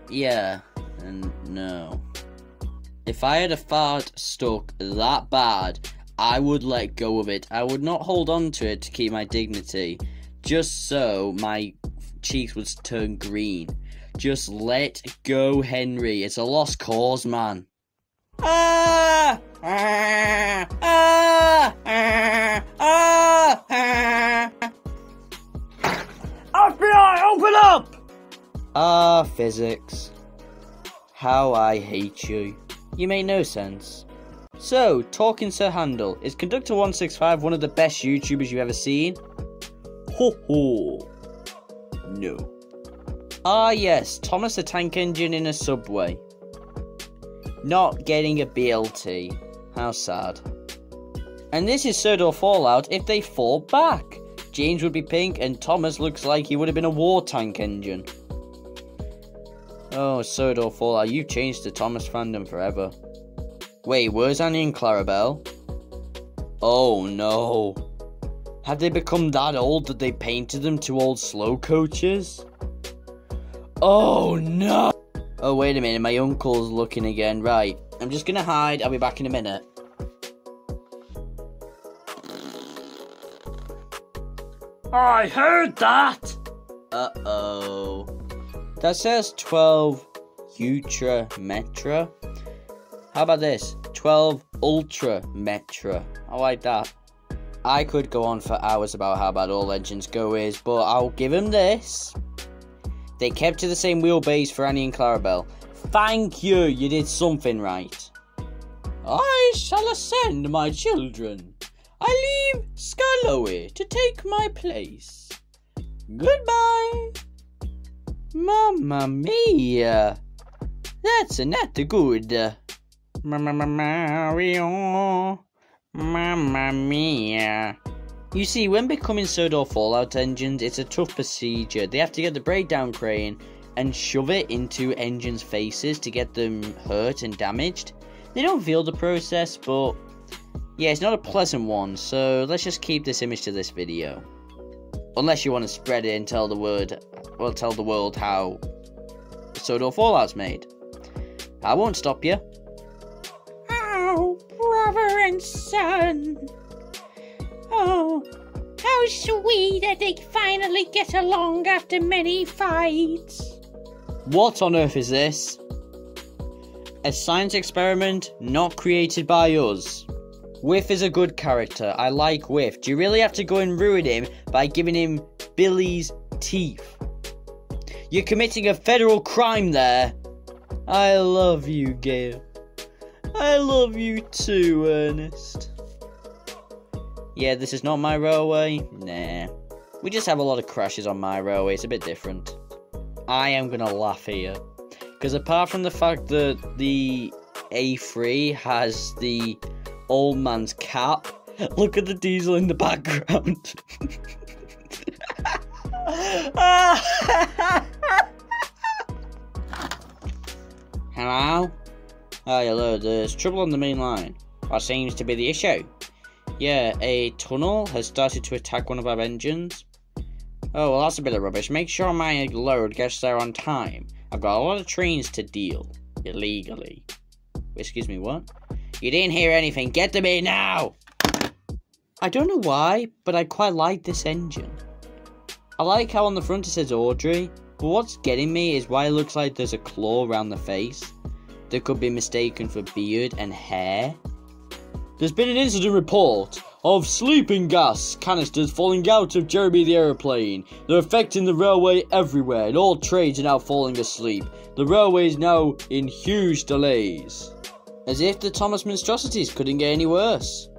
Speaker 1: Yeah. And no. If I had a fart stuck that bad, I would let go of it. I would not hold on to it to keep my dignity, just so my cheeks would turn green. Just let go, Henry. It's a lost cause, man. Ah! Ah! Ah! Ah! Ah! Ah!
Speaker 3: FBI, open up!
Speaker 1: Ah, physics. How I hate you. You make no sense. So, Talking Sir Handel, is Conductor 165 one of the best YouTubers you've ever seen? Ho ho. No. Ah yes, Thomas the Tank Engine in a subway. Not getting a BLT. How sad. And this is Sodor Fallout if they fought back. James would be pink and Thomas looks like he would have been a war tank engine. Oh, Sodor Fallout, you've changed the Thomas fandom forever. Wait, where's Annie and Clarabelle? Oh no. Have they become that old that they painted them to old slow coaches? Oh no! Oh wait a minute, my uncle's looking again. Right, I'm just gonna hide, I'll be back in a minute.
Speaker 3: I heard that!
Speaker 1: Uh-oh. That says 12 Ultra Metra. How about this? 12 Ultra Metra. I like that. I could go on for hours about how bad all Legends Go is, but I'll give him this. They kept to the same wheelbase for Annie and Clarabelle. Thank you, you did something right. I shall ascend, my children. I leave Skarloey to take my place. Goodbye. Mamma mia. That's not good.
Speaker 4: Mario. Mamma mia.
Speaker 1: You see, when becoming Sodor Fallout engines, it's a tough procedure. They have to get the breakdown crane and shove it into engines' faces to get them hurt and damaged. They don't feel the process, but yeah, it's not a pleasant one, so let's just keep this image to this video. Unless you want to spread it and tell the world how Sodor Fallout's made. I won't stop you.
Speaker 5: Oh, brother and son. Oh, how sweet that they finally get along after many fights.
Speaker 1: What on earth is this? A science experiment not created by us. Whiff is a good character. I like Whiff. Do you really have to go and ruin him by giving him Billy's teeth? You're committing a federal crime there. I love you, Gail. I love you too, Ernest. Yeah, this is not my railway. Nah. We just have a lot of crashes on my railway. It's a bit different. I am gonna laugh here. Because apart from the fact that the A3 has the old man's cap, look at the diesel in the background.
Speaker 4: Hello?
Speaker 1: Hi, hello, there's trouble on the main line.
Speaker 4: What seems to be the issue?
Speaker 1: Yeah, a tunnel has started to attack one of our engines.
Speaker 4: Oh, well, that's a bit of rubbish. Make sure my load gets there on time. I've got a lot of trains to deal. Illegally.
Speaker 1: Excuse me, what?
Speaker 4: You didn't hear anything. Get to me now!
Speaker 1: I don't know why, but I quite like this engine. I like how on the front it says Audrey, but what's getting me is why it looks like there's a claw around the face that could be mistaken for beard and hair. There's been an incident report of sleeping gas canisters falling out of Jeremy the aeroplane. They're affecting the railway everywhere, and all trains are now falling asleep. The railway is now in huge delays. As if the Thomas monstrosities couldn't get any worse.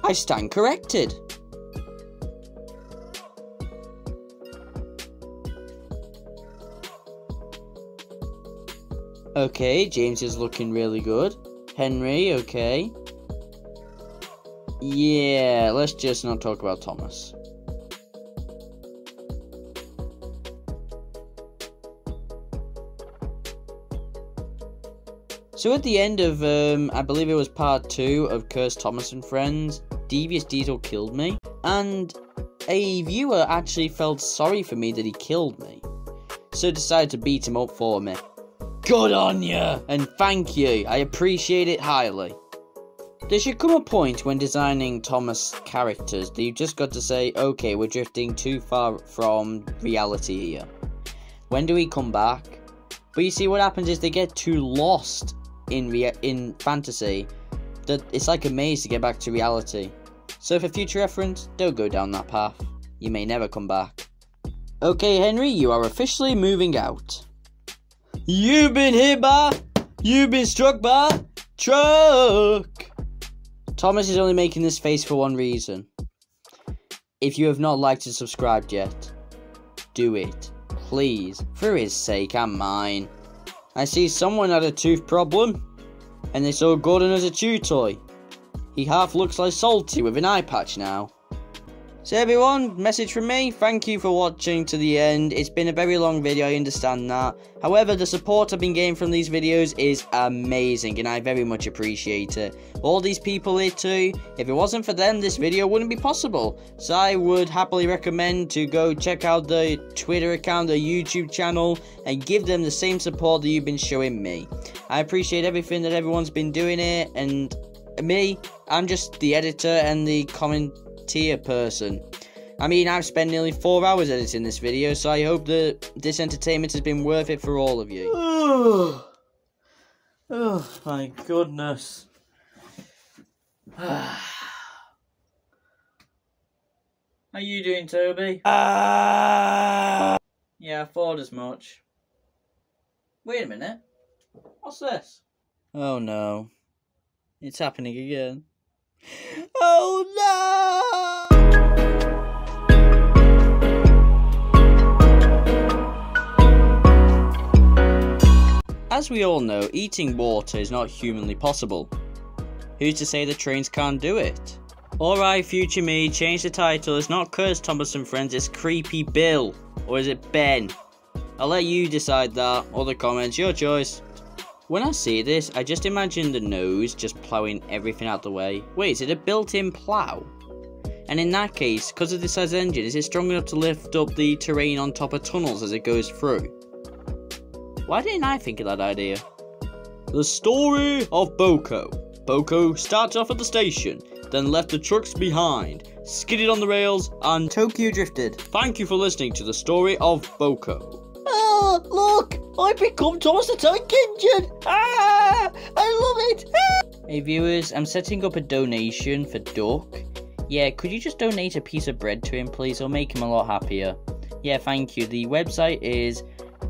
Speaker 1: I stand corrected. Okay, James is looking really good. Henry, okay. Yeah, let's just not talk about Thomas. So at the end of, I believe it was part 2 of Cursed Thomas and Friends, Devious Diesel killed me, and a viewer actually felt sorry for me that he killed me, so decided to beat him up for me. Good on you! And thank you, I appreciate it highly. There should come a point when designing Thomas characters that you've just got to say, okay, we're drifting too far from reality here. When do we come back? But you see, what happens is they get too lost in fantasy that it's like a maze to get back to reality. So for future reference, don't go down that path. You may never come back. Okay, Henry, you are officially moving out. You've been struck by truck. Thomas is only making this face for one reason. If you have not liked and subscribed yet, do it. Please, for his sake and mine. I see someone had a tooth problem, and they saw Gordon as a chew toy. He half looks like Salty with an eye patch now. So everyone, message from me, thank you for watching to the end. It's been a very long video, I understand that. However, the support I've been getting from these videos is amazing, and I very much appreciate it. All these people here too, if it wasn't for them, this video wouldn't be possible. So I would happily recommend to go check out the Twitter account, the YouTube channel, and give them the same support that you've been showing me. I appreciate everything that everyone's been doing here, and me, I'm just the editor and the commentator person. I mean, I've spent nearly 4 hours editing this video, so I hope that this entertainment has been worth it for all of you. Oh my goodness. How you doing, Toby? Yeah, I thought as much. Wait a minute. What's this? Oh no. It's happening again. Oh no! As we all know, eating water is not humanly possible. Who's to say the trains can't do it? Alright, future me, change the title. It's not Cursed Thomas and Friends, it's Creepy Bill. Or is it Ben? I'll let you decide that, or the comments, your choice. When I see this, I just imagine the nose just ploughing everything out the way. Wait, is it a built-in plough? And in that case, because of the size engine, is it strong enough to lift up the terrain on top of tunnels as it goes through? Why didn't I think of that idea? The story of Boko. Boko started off at the station, then left the trucks behind, skidded on the rails, and Tokyo drifted. Thank you for listening to the story of Boko. Ah, look! I've become Thomas the Tank Engine! Ah! I love it! Ah! Hey viewers, I'm setting up a donation for Duck. Yeah, could you just donate a piece of bread to him, please? It'll make him a lot happier. Yeah, thank you. The website is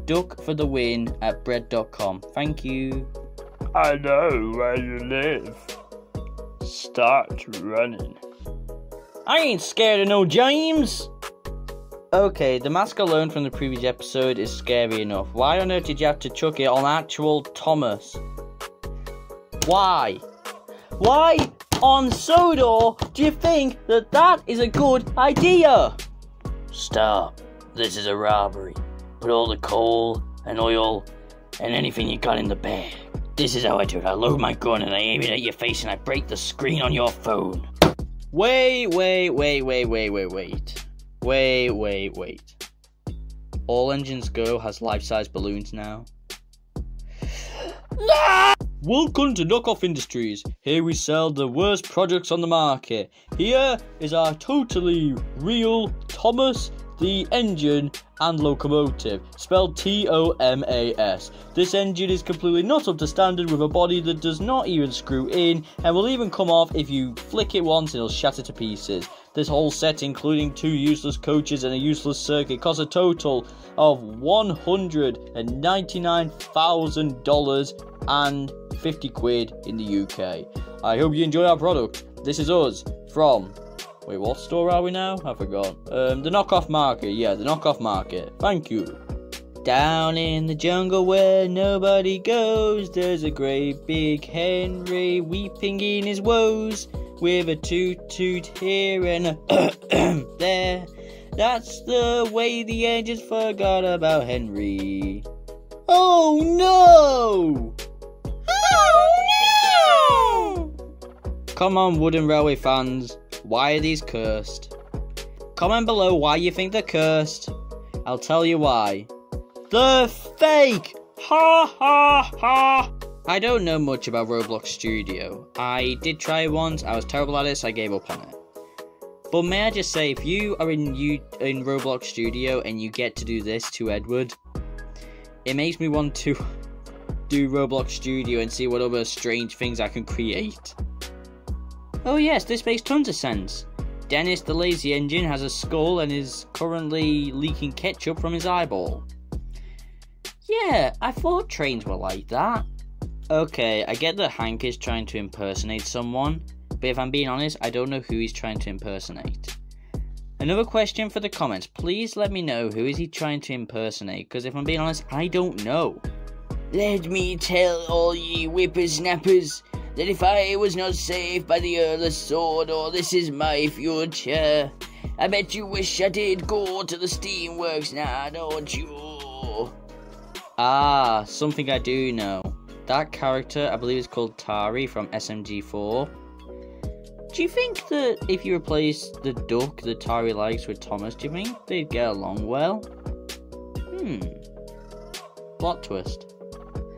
Speaker 1: duckforthewin@bread.com. Thank you.
Speaker 3: I know where you live. Start running.
Speaker 1: I ain't scared of no James! Okay, the mask alone from the previous episode is scary enough. Why on earth did you have to chuck it on actual Thomas? Why? Why on Sodor do you think that that is a good idea?
Speaker 2: Stop. This is a robbery. Put all the coal and oil and anything you got in the bag. This is how I do it. I load my gun and I aim it at your face and I break the screen on your phone.
Speaker 1: Wait. All Engines Go has life-size balloons now. No! Welcome to Knockoff Industries. Here we sell the worst products on the market. Here is our totally real Thomas the Engine and Locomotive, spelled T-O-M-A-S. This engine is completely not up to standard, with a body that does not even screw in and will even come off if you flick it once and it'll shatter to pieces. This whole set, including 2 useless coaches and a useless circuit, costs a total of $199,000 and 50 quid in the UK. I hope you enjoy our product. This is us from... Wait, what store are we now? I forgot. The Knockoff Market. Yeah, the Knockoff Market. Thank you. Down in the jungle where nobody goes, there's a great big Henry weeping in his woes, with a toot-toot here and a there. That's the way the engines forgot about Henry. Oh no! Oh no! Come on, Wooden Railway fans. Why are these cursed? Comment below why you think they're cursed. I'll tell you why. They're fake!
Speaker 3: Ha ha ha!
Speaker 1: I don't know much about Roblox Studio. I did try it once, I was terrible at it, so I gave up on it. But may I just say, if you are in Roblox Studio and you get to do this to Edward, it makes me want to do Roblox Studio and see what other strange things I can create. Oh yes, this makes tons of sense. Dennis the lazy engine has a skull and is currently leaking ketchup from his eyeball. Yeah, I thought trains were like that. Okay, I get that Hank is trying to impersonate someone, but if I'm being honest, I don't know who he's trying to impersonate. Another question for the comments, please let me know who is he trying to impersonate, because if I'm being honest, I don't know. Let me tell all ye whippersnappers that if I was not saved by the Earl's sword, or this is my future, I bet you wish I did go to the Steamworks now, don't you? Ah, something I do know. That character, I believe, is called Tari from SMG4. Do you think that if you replace the duck that Tari likes with Thomas, do you think they'd get along well? Plot twist.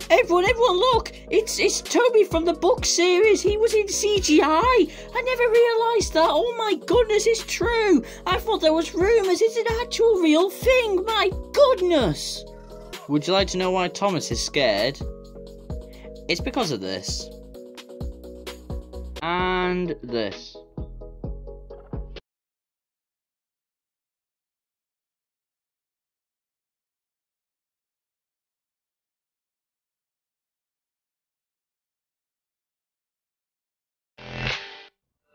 Speaker 1: Everyone, look! It's Toby from the book series. He was in CGI. I never realised that. Oh my goodness, it's true. I thought there was rumours. It's an actual real thing. My goodness. Would you like to know why Thomas is scared? It's because of this. And this.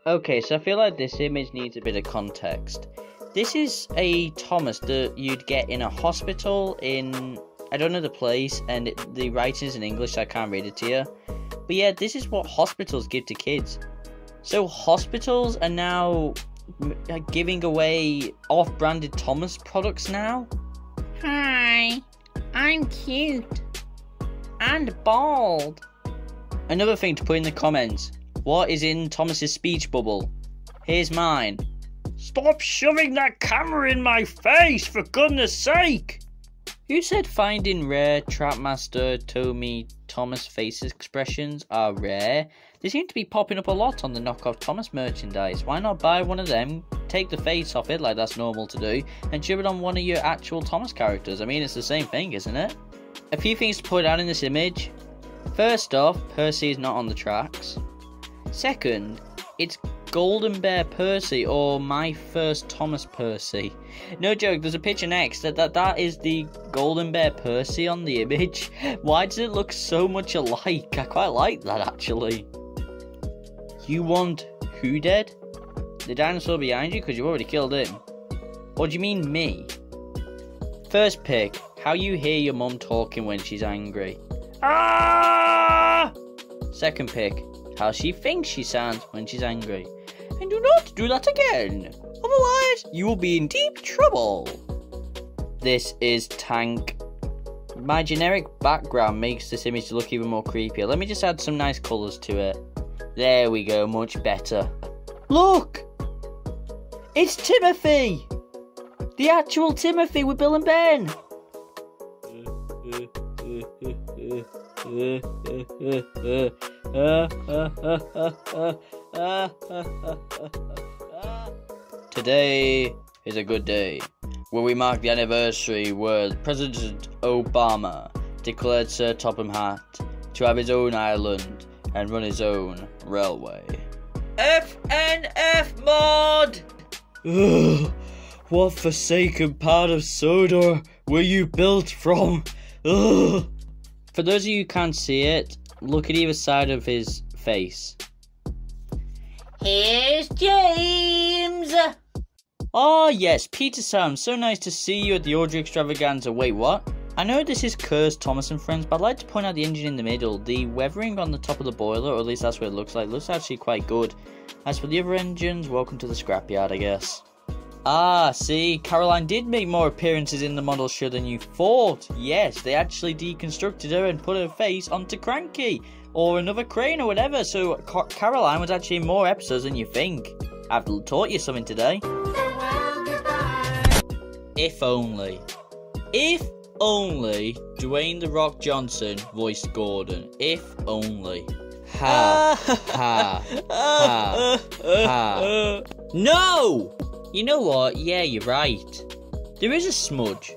Speaker 1: Okay, so I feel like this image needs a bit of context. This is a Thomas that you'd get in a hospital in, I don't know the place, and the writing is in English, so I can't read it to you. But yeah, this is what hospitals give to kids. So hospitals are now giving away off-branded Thomas products now?
Speaker 5: Hi, I'm cute. And bald.
Speaker 1: Another thing to put in the comments. What is in Thomas's speech bubble? Here's mine.
Speaker 3: Stop shoving that camera in my face, for goodness sake!
Speaker 1: Who said finding rare Trapmaster, Tommy, Thomas face expressions are rare? They seem to be popping up a lot on the knockoff Thomas merchandise. Why not buy one of them, take the face off it like that's normal to do, and shove it on one of your actual Thomas characters? I mean, it's the same thing, isn't it? A few things to put out in this image. First off, Percy is not on the tracks. Second, it's Golden Bear Percy, or My First Thomas Percy. No joke, there's a picture next that is the Golden Bear Percy on the image. Why does it look so much alike? I quite like that, actually. You want who dead? The dinosaur behind you, because you've already killed him. Or do you mean me? First pick, how you hear your mum talking when she's angry.
Speaker 3: Ah!
Speaker 1: Second pick, how she thinks she sounds when she's angry. And do not do that again, otherwise you will be in deep trouble. This is Tank. My generic background makes this image look even more creepier. Let me just add some nice colours to it. There we go, much better. Look! It's Timothy! The actual Timothy with Bill and Ben! Today is a good day, where we mark the anniversary where President Obama declared Sir Topham Hatt to have his own island and run his own railway. FNF mod!
Speaker 7: Ugh, what forsaken part of Sodor were you built from? Ugh.
Speaker 1: For those of you who can't see it, look at either side of his face.
Speaker 5: Here's James.
Speaker 1: Oh yes, Peter Sam, so nice to see you at the Audrey Extravaganza. Wait, what? I know this is Cursed Thomas and Friends, but I'd like to point out the engine in the middle. The weathering on the top of the boiler, or at least that's what it looks like, looks actually quite good. As for the other engines, welcome to the scrapyard, I guess. Ah, see, Caroline did make more appearances in the model show than you thought. Yes, they actually deconstructed her and put her face onto Cranky, or another crane or whatever, so Caroline was actually in more episodes than you think. I've taught you something today. If only. If only Dwayne "The Rock" Johnson voiced Gordon. If only. Ha, ha, ha, ha. No! You know what? Yeah, you're right. There is a smudge.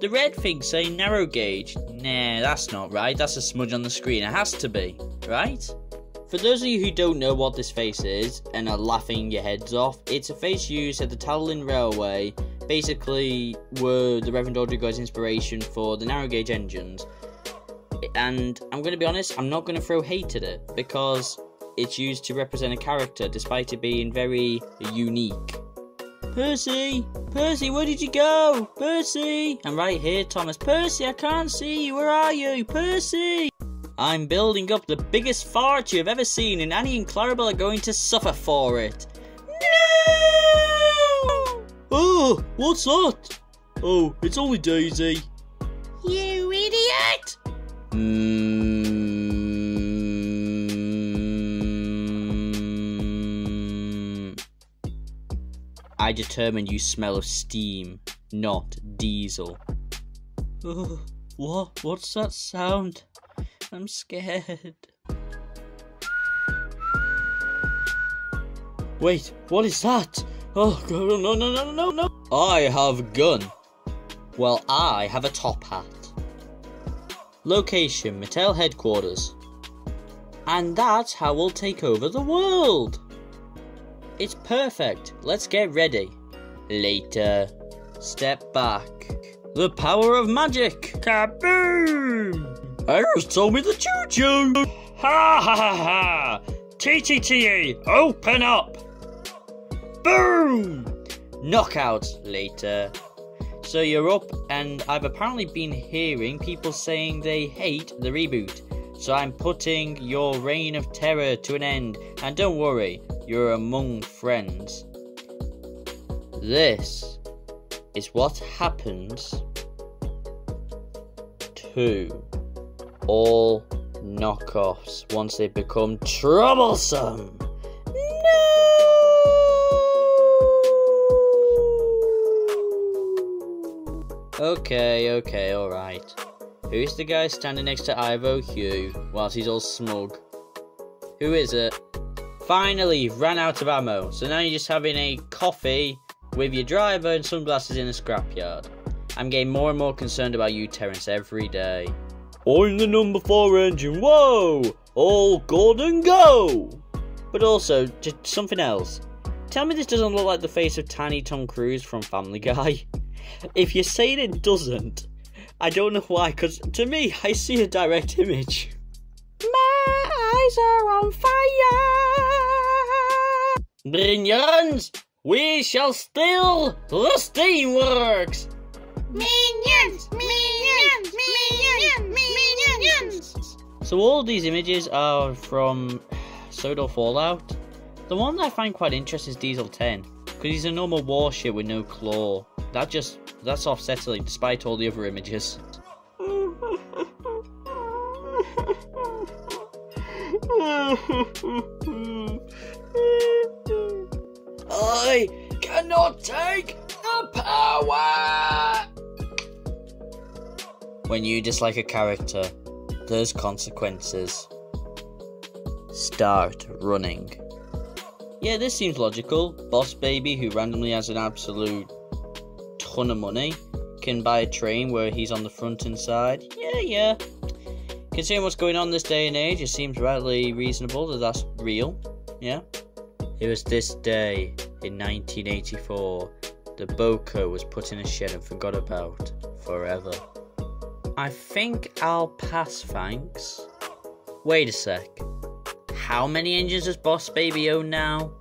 Speaker 1: The red thing saying narrow gauge. Nah, that's not right. That's a smudge on the screen. It has to be, right? For those of you who don't know what this face is and are laughing your heads off, it's a face used at the Tattling Railway, basically were the Reverend Audrey Goy's inspiration for the narrow gauge engines. And I'm going to be honest, I'm not going to throw hate at it, because it's used to represent a character despite it being very unique. Percy! Percy, where did you go? Percy! I'm right here, Thomas. Percy, I can't see you. Where are you? Percy! I'm building up the biggest fart you've ever seen, and Annie and Clarabelle are going to suffer for it. No!
Speaker 7: Oh, what's that? Oh, it's only Daisy.
Speaker 5: You idiot!
Speaker 1: I determined you smell of steam, not diesel.
Speaker 7: Oh, what's that sound? I'm scared. Wait, what is that? Oh, God, no.
Speaker 1: I have a gun. Well, I have a top hat. Location, Mattel headquarters. And that's how we'll take over the world. It's perfect. Let's get ready. Later. Step back. The power of magic.
Speaker 3: Kaboom!
Speaker 7: Iris told me the choo-choo.
Speaker 3: Ha ha ha ha! TTTE, open up! Boom!
Speaker 1: Knockout. Later. So you're up, and I've apparently been hearing people saying they hate the reboot. So I'm putting your reign of terror to an end. And don't worry, you're among friends. This is what happens to all knockoffs once they become troublesome. Okay, alright. Who's the guy standing next to Ivo Hugh whilst he's all smug? Who is it? Finally, you've ran out of ammo, so now you're just having a coffee with your driver and sunglasses in a scrapyard. I'm getting more and more concerned about you, Terence, every day.
Speaker 7: I'm the number 4 engine, whoa! All Gordon, go!
Speaker 1: But also, just something else. Tell me this doesn't look like the face of Tiny Tom Cruise from Family Guy. If you're saying it doesn't, I don't know why, because to me, I see a direct image.
Speaker 5: My eyes are on fire!
Speaker 1: Minions! We shall steal the steamworks!
Speaker 5: Minions! Minions! Minions! Minions!
Speaker 1: So all these images are from Sodor Fallout. The one that I find quite interesting is Diesel 10, because he's a normal warship with no claw. That's offsetting despite all the other images.
Speaker 2: I cannot take the power!
Speaker 1: When you dislike a character, there's consequences. Start running. Yeah, this seems logical. Boss Baby, who randomly has an absolute ton of money, can buy a train where he's on the front and side. Yeah. Considering what's going on this day and age, it seems rightly reasonable that that's real. Yeah. It was this day in 1984 that Boko was put in a shed and forgot about forever. I think I'll pass, thanks. Wait a sec. How many engines does Boss Baby own now?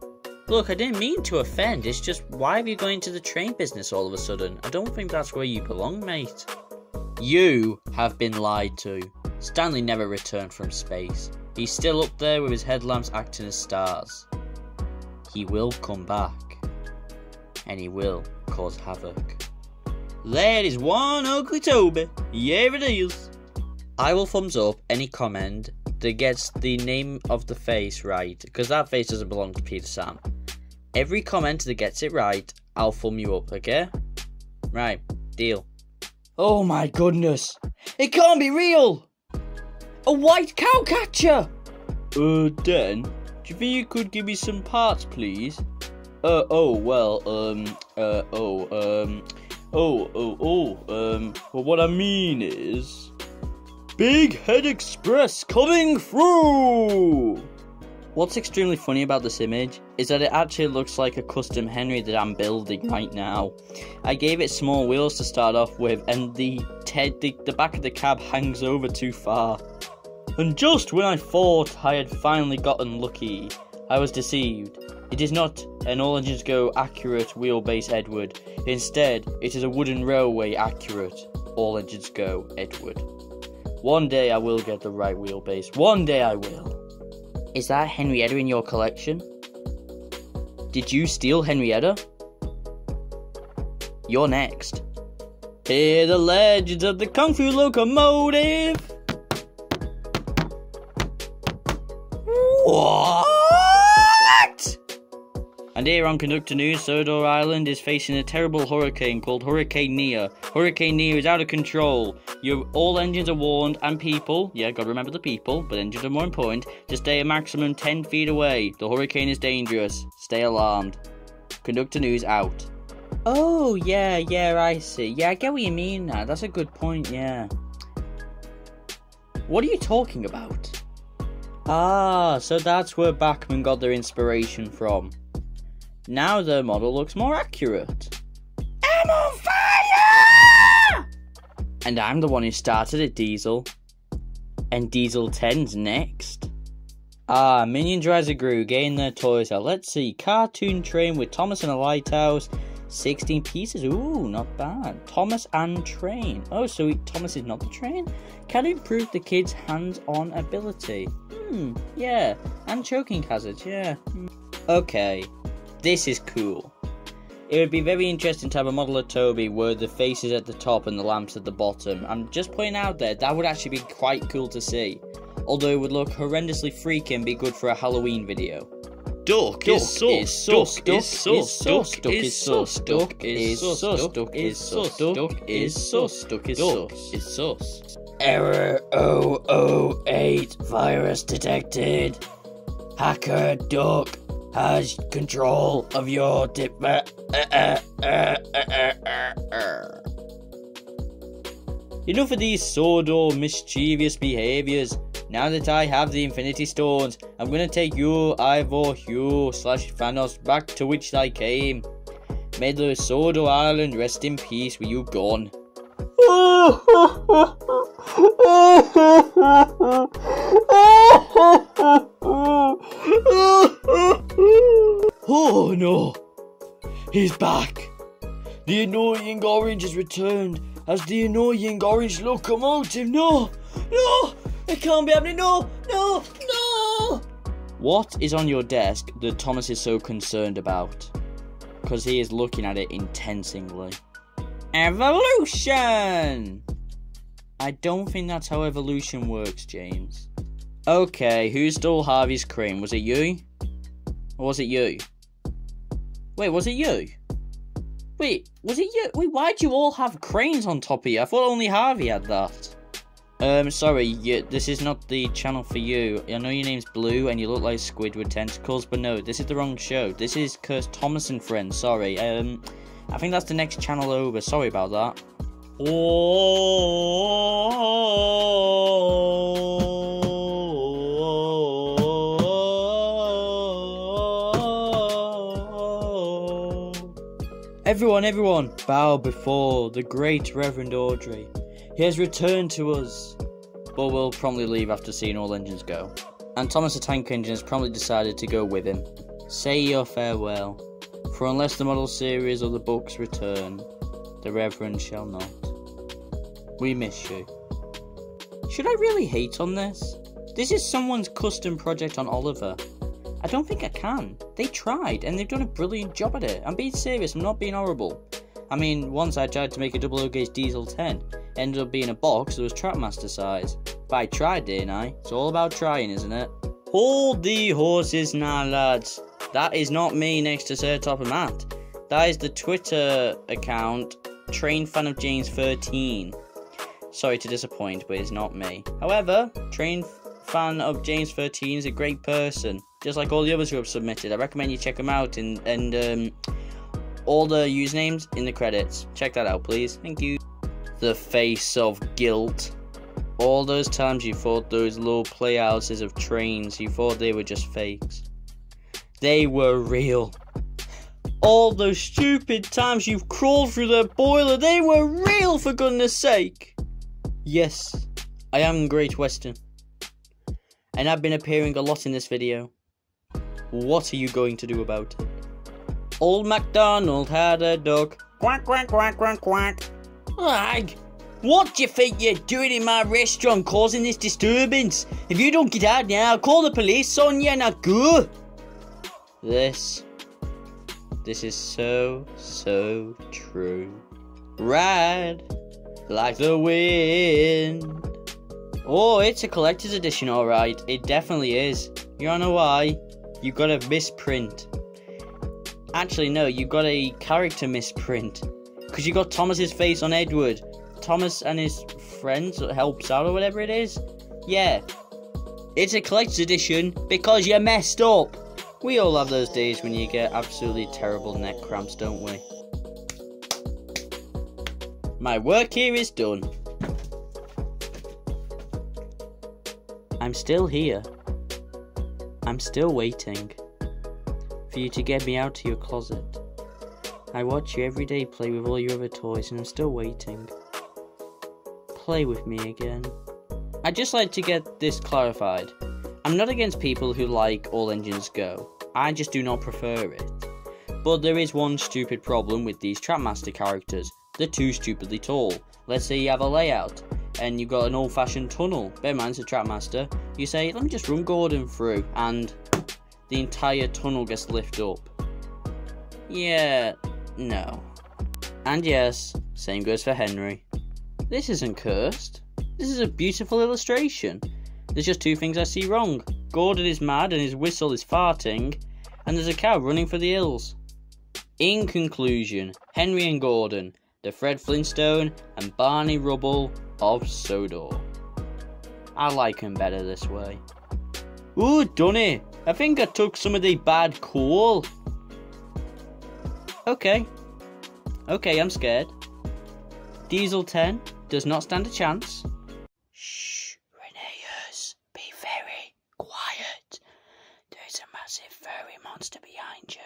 Speaker 1: Look, I didn't mean to offend, it's just, why have you gone into the train business all of a sudden? I don't think that's where you belong, mate. You have been lied to. Stanley never returned from space. He's still up there with his headlamps acting as stars. He will come back. And he will cause havoc. That is one ugly Toby. Yeah, it is. I will thumbs up any comment that gets the name of the face right, because that face doesn't belong to Peter Sam. Every comment that gets it right, I'll thumb you up, okay? Right, deal. Oh my goodness. It can't be real! A white cow catcher! Dan, do you think you could give me some parts, please? Well, what I mean is... Big Head Express coming through! What's extremely funny about this image is that it actually looks like a custom Henry that I'm building right now. I gave it small wheels to start off with, and the back of the cab hangs over too far. And just when I thought I had finally gotten lucky, I was deceived. It is not an all engines go accurate wheelbase Edward. Instead, it is a wooden railway accurate all engines go Edward. One day I will get the right wheelbase. One day I will. Is that Henrietta in your collection? Did you steal Henrietta? You're next. Hear the legends of the Kung Fu locomotive. What? And here on Conductor News, Sodor Island is facing a terrible hurricane called Hurricane Nia. Hurricane Nia is out of control. All engines are warned, and people, yeah, gotta remember the people, but engines are more important, to stay a maximum 10 feet away. The hurricane is dangerous. Stay alarmed. Conductor News out. Oh, yeah, I see. Yeah, I get what you mean now. That's a good point, yeah. What are you talking about? Ah, so that's where Bachmann got their inspiration from. Now their model looks more accurate. I'm on fire! And I'm the one who started it, Diesel. And Diesel 10's next. Ah, Minions Rise of Gru, getting their toys out. Let's see, cartoon train with Thomas in a lighthouse. 16 pieces, ooh, not bad. Thomas and train. Oh, so Thomas is not the train? Can improve the kid's hands-on ability. Yeah. And choking hazards, yeah. Okay. This is cool. It would be very interesting to have a model of Toby where the face is at the top and the lamp's at the bottom. I'm just putting out there, that would actually be quite cool to see. Although it would look horrendously freaky and be good for a Halloween video. Duck is sus, duck is sus, duck is sus, duck is sus, duck is sus, duck is sus, duck is sus. Error 008 virus detected. Hacker Duck has control of your Enough of these Sodor mischievous behaviours. Now that I have the Infinity Stones, I'm gonna take you, Ivor, Hugh, / Thanos back to which I came. May the Sodor Island rest in peace with you gone. Oh no! He's back! The annoying orange has returned as the annoying orange locomotive. No! No! It can't be happening! No! No! No! What is on your desk that Thomas is so concerned about? Because he is looking at it intensely. Evolution! I don't think that's how evolution works, James. Okay, who stole Harvey's crane? Was it you? Or was it you? Wait, was it you? Wait, was it you? Wait, why'd you all have cranes on top of you? I thought only Harvey had that. Sorry, this is not the channel for you. I know your name's Blue and you look like Squid with tentacles, but no, this is the wrong show. This is Cursed Thomas and Friends, sorry. I think that's the next channel over, sorry about that. Everyone, bow before the great Reverend Audrey. He has returned to us, but will promptly leave after seeing all engines go. And Thomas the Tank Engine has promptly decided to go with him. Say your farewell, for unless the model series or the books return, the Reverend shall not. We miss you. Should I really hate on this? This is someone's custom project on Oliver. I don't think I can. They tried, and they've done a brilliant job at it. I'm being serious, I'm not being horrible. I mean, once I tried to make a 00 gauge Diesel 10. Ended up being a box that was Trapmaster size. But I tried, didn't I? It's all about trying, isn't it? Hold the horses now, lads. That is not me next to Sir Topper Matt. That is the Twitter account train fan of James 13. Sorry to disappoint, but it's not me. However, train fan of James 13 is a great person, just like all the others who have submitted. I recommend you check them out, and all the usernames in the credits. Check that out, please. Thank you. The face of guilt. All those times you thought those little playhouses of trains, you thought they were just fakes. They were real. All those stupid times you've crawled through the boiler, they were real, for goodness sake. Yes, I am Great Western. And I've been appearing a lot in this video. What are you going to do about it? Old MacDonald had a dog. Quack, quack, quack, quack, quack. Ag, what do you think you're doing in my restaurant causing this disturbance? If you don't get out now, I'll call the police on you and I'll go. This is so true. Ride like the wind. Oh, it's a collector's edition, alright. It definitely is. You wanna know why? You got a misprint. Actually, no, you got a character misprint. Because you got Thomas's face on Edward. Thomas and his friends helps out or whatever it is. Yeah. It's a collector's edition because you messed up. We all have those days when you get absolutely terrible neck cramps, don't we? My work here is done. I'm still here. I'm still waiting for you to get me out of your closet. I watch you every day play with all your other toys and I'm still waiting. Play with me again. I'd just like to get this clarified. I'm not against people who like All Engines Go. I just do not prefer it. But there is one stupid problem with these Trapmaster characters. They're too stupidly tall. Let's say you have a layout and you've got an old-fashioned tunnel. Bear in mind, it's a Trapmaster. You say, let me just run Gordon through, and the entire tunnel gets lifted up. Yeah, no. And yes, same goes for Henry. This isn't cursed. This is a beautiful illustration. There's just two things I see wrong. Gordon is mad and his whistle is farting, and there's a cow running for the hills. In conclusion, Henry and Gordon, the Fred Flintstone and Barney Rubble of Sodor. I like him better this way. Ooh, Dunny, I think I took some of the bad coal. Okay, I'm scared. Diesel 10 does not stand a chance. Shh, Reneus, be very quiet. There is a massive furry monster behind you.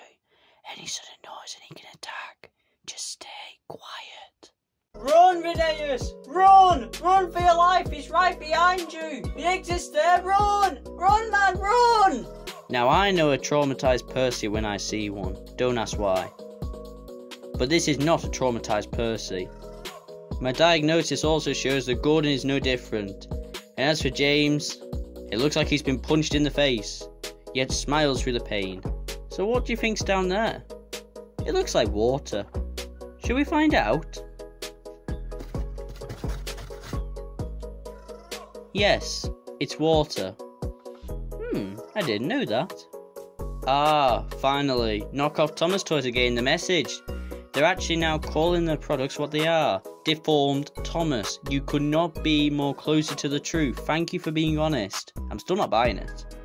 Speaker 1: Any sudden noise and he can attack. Just stay quiet. Run, Reneus! Run! Run for your life! He's right behind you! The exit's there! Run! Run, man, run! Now I know a traumatized Percy when I see one. Don't ask why. But this is not a traumatized Percy. My diagnosis also shows that Gordon is no different. And as for James, it looks like he's been punched in the face, yet smiles through the pain. So what do you think's down there? It looks like water. Should we find out? Yes, it's water. I didn't know that. Ah, finally. Knockoff Thomas toys are getting the message. They're actually now calling their products what they are. Deformed Thomas. You could not be more closer to the truth. Thank you for being honest. I'm still not buying it.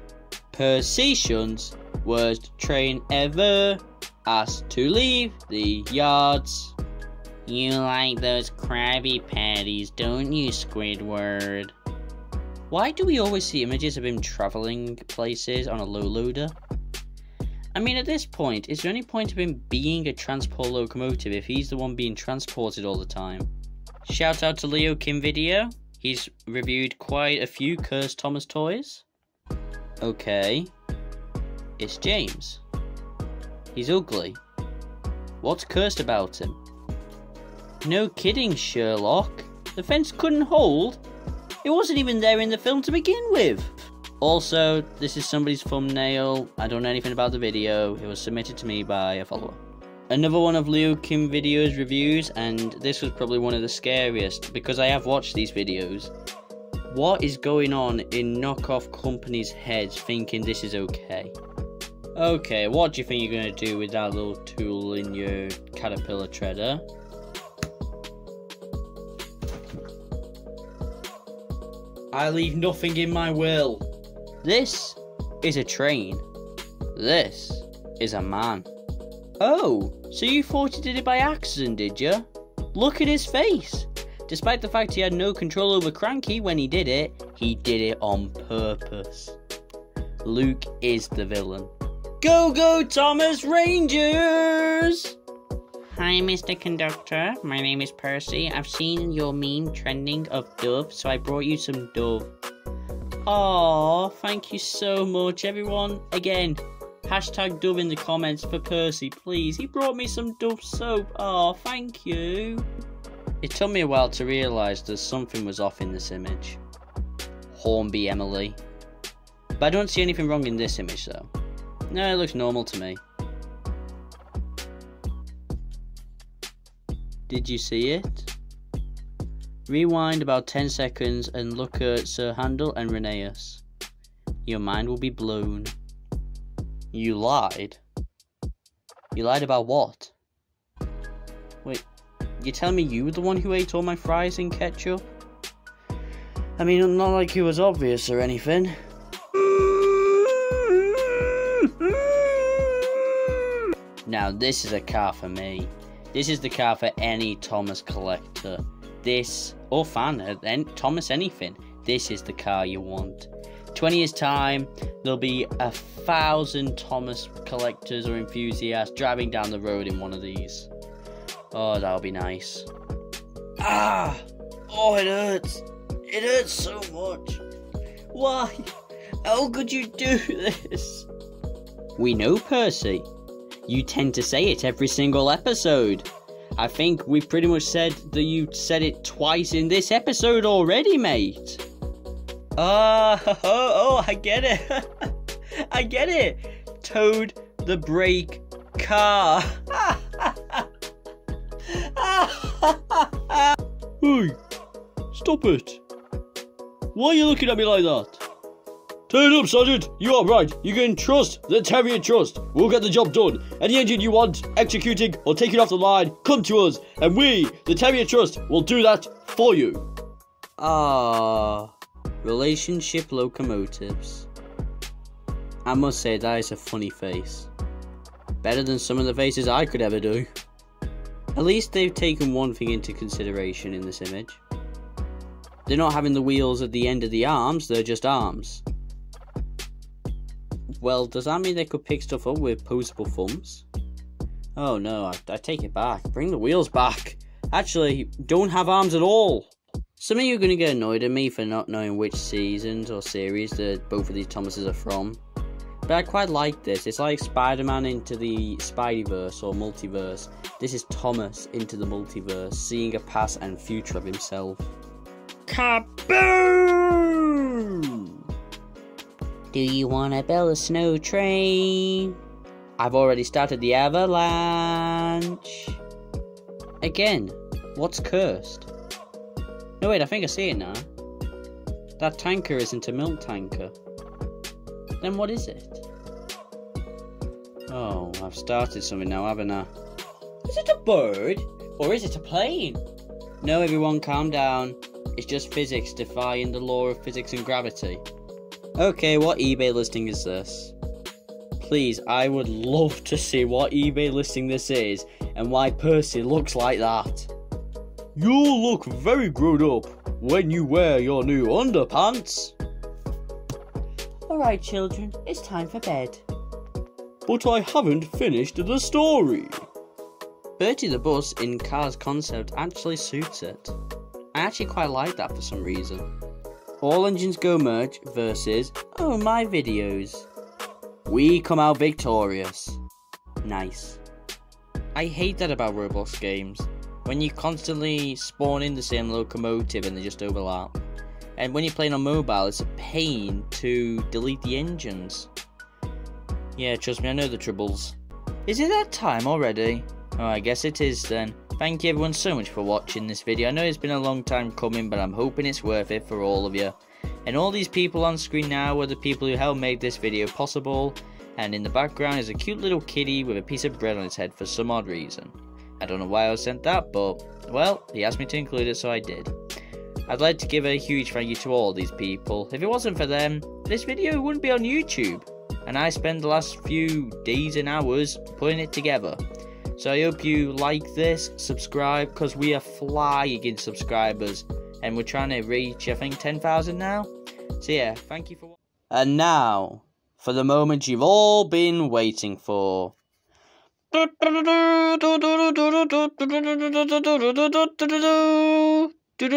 Speaker 1: Persetion's worst train ever. Asked to leave the yards. You like those Krabby Patties, don't you, Squidward? Why do we always see images of him travelling places on a low loader? I mean, at this point, is there any point of him being a transport locomotive if he's the one being transported all the time? Shout out to Leo Kim Video. He's reviewed quite a few Cursed Thomas toys. Okay. It's James. He's ugly. What's cursed about him? No kidding, Sherlock. The fence couldn't hold. It wasn't even there in the film to begin with. Also, this is somebody's thumbnail. I don't know anything about the video. It was submitted to me by a follower. Another one of Leo Kim Video's reviews, and this was probably one of the scariest because I have watched these videos. What is going on in knockoff companies' heads thinking this is okay? Okay, what do you think you're going to do with that little tool in your caterpillar treader? I leave nothing in my will. This is a train. This is a man. Oh, so you thought you did it by accident, did you? Look at his face. Despite the fact he had no control over Cranky when he did it on purpose. Luke is the villain. Go, go, Thomas Rangers!
Speaker 4: Hi, Mr. Conductor. My name is Percy. I've seen your meme trending of Dove, so I brought you some Dove.
Speaker 1: Aw, thank you so much, everyone. Again, hashtag Dove in the comments for Percy, please. He brought me some Dove soap. Aw, thank you. It took me a while to realise that something was off in this image. Hornby Emily. But I don't see anything wrong in this image though. No, it looks normal to me. Did you see it? Rewind about 10 seconds and look at Sir Handel and Rheneas. Your mind will be blown. You lied? You lied about what? Wait, you telling me you were the one who ate all my fries in ketchup? I mean, not like it was obvious or anything. Now this is a car for me. This is the car for any Thomas collector. This, or fan, Thomas anything. This is the car you want. 20 years time, there'll be 1,000 Thomas collectors or enthusiasts driving down the road in one of these. Oh, that'll be nice. Ah! Oh, it hurts. It hurts so much. Why? How could you do this? We know, Percy. You tend to say it every single episode. I think we've pretty much said that you said it twice in this episode already, mate. Oh, I get it. I get it. Toad the brake car.
Speaker 7: Hey, stop it. Why are you looking at me like that? Turn up, Sergeant. You are right. You can trust the Terrier Trust. We'll get the job done. Any engine you want executing or taking off the line, come to us. And we, the Terrier Trust, will do that for you.
Speaker 1: Relationship locomotives. I must say that is a funny face. Better than some of the faces I could ever do. At least they've taken one thing into consideration in this image. They're not having the wheels at the end of the arms, they're just arms. Well, does that mean they could pick stuff up with posable thumbs? Oh no, I take it back. Bring the wheels back. Actually, don't have arms at all. Some of you are going to get annoyed at me for not knowing which seasons or series that both of these Thomases are from. But I quite like this. It's like Spider-Man into the Spideyverse or multiverse. This is Thomas into the multiverse, seeing a past and future of himself.
Speaker 3: Kaboom!
Speaker 4: Do you want to build a snow train?
Speaker 1: I've already started the avalanche. Again, what's cursed? No wait, I think I see it now. That tanker isn't a milk tanker. Then what is it? Oh, I've started something now, haven't I? Is it a bird? Or is it a plane? No, everyone, calm down. It's just physics defying the law of physics and gravity. Okay, what eBay listing is this? Please, I would love to see what eBay listing this is and why Percy looks like that.
Speaker 7: You'll look very grown up when you wear your new underpants.
Speaker 1: Alright, children, it's time for bed.
Speaker 7: But I haven't finished the story.
Speaker 1: Bertie the bus in Car's concept actually suits it. I actually quite like that for some reason. All Engines Go merch versus Oh My Videos. We come out victorious. Nice. I hate that about Roblox games. When you constantly spawn in the same locomotive and they just overlap. And when you're playing on mobile, it's a pain to delete the engines. Yeah, trust me, I know the troubles. Is it that time already? Oh, I guess it is then. Thank you everyone so much for watching this video. I know it's been a long time coming, but I'm hoping it's worth it for all of you. And all these people on screen now are the people who helped make this video possible. And in the background is a cute little kitty with a piece of bread on its head for some odd reason. I don't know why I was sent that, but, well, he asked me to include it, so I did. I'd like to give a huge thank you to all these people. If it wasn't for them, this video wouldn't be on YouTube. And I spent the last few days and hours putting it together. So I hope you like this, subscribe, because we are flying in subscribers. And we're trying to reach, I think, 10,000 now. So yeah, thank you for watching. And now, for the moment you've all been waiting for. Oh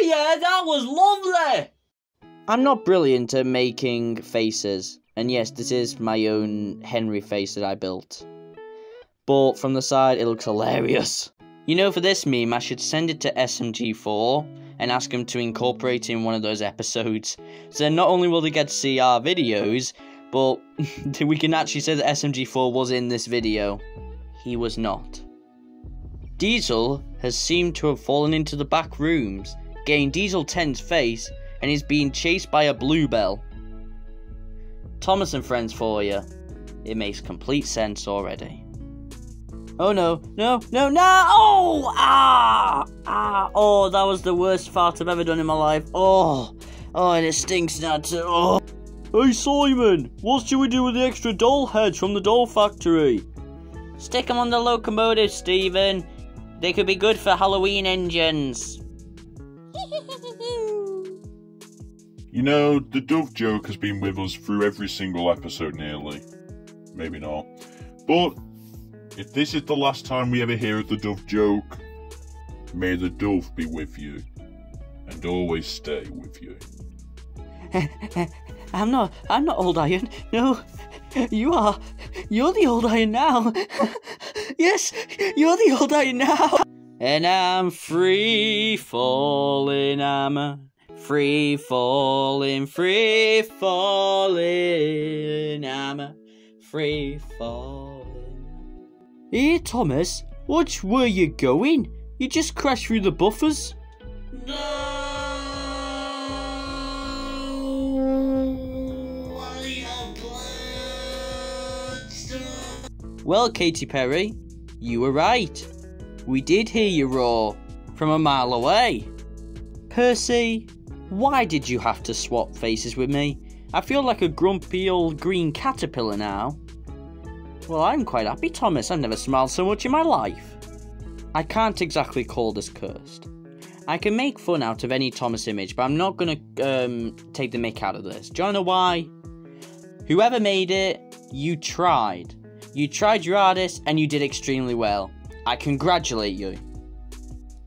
Speaker 1: yeah, that was lovely! I'm not brilliant at making faces, and yes, this is my own Henry face that I built. But from the side, it looks hilarious. You know, for this meme, I should send it to SMG4 and ask him to incorporate it in one of those episodes. So then not only will they get to see our videos, but we can actually say that SMG4 was in this video. He was not. Diesel has seemed to have fallen into the back rooms, getting Diesel 10's face, and is being chased by a bluebell. Thomas and friends for you. It makes complete sense already. Oh no, no, no, no! Oh! Oh, that was the worst fart I've ever done in my life. Oh, and it stinks now too. Oh.
Speaker 7: Hey Simon, what should we do with the extra doll heads from the doll factory?
Speaker 1: Stick them on the locomotive, Stephen. They could be good for Halloween engines.
Speaker 8: You know, the dove joke has been with us through every single episode nearly. Maybe not. But if this is the last time we ever hear of the dove joke, may the dove be with you, and always stay with you.
Speaker 1: I'm not Old Iron. No, you are. You're the Old Iron now. Yes, you're the Old Iron now. And I'm free falling, I'm free falling, I'm free falling. Hey Thomas, which way you going? You just crashed through the buffers? No! Well, Katy Perry, you were right. We did hear you roar from a mile away. Percy, why did you have to swap faces with me? I feel like a grumpy old green caterpillar now. Well, I'm quite happy, Thomas. I've never smiled so much in my life. I can't exactly call this cursed. I can make fun out of any Thomas image, but I'm not going to take the mick out of this. Do you know why? Whoever made it, you tried. You tried your hardest, and you did extremely well. I congratulate you.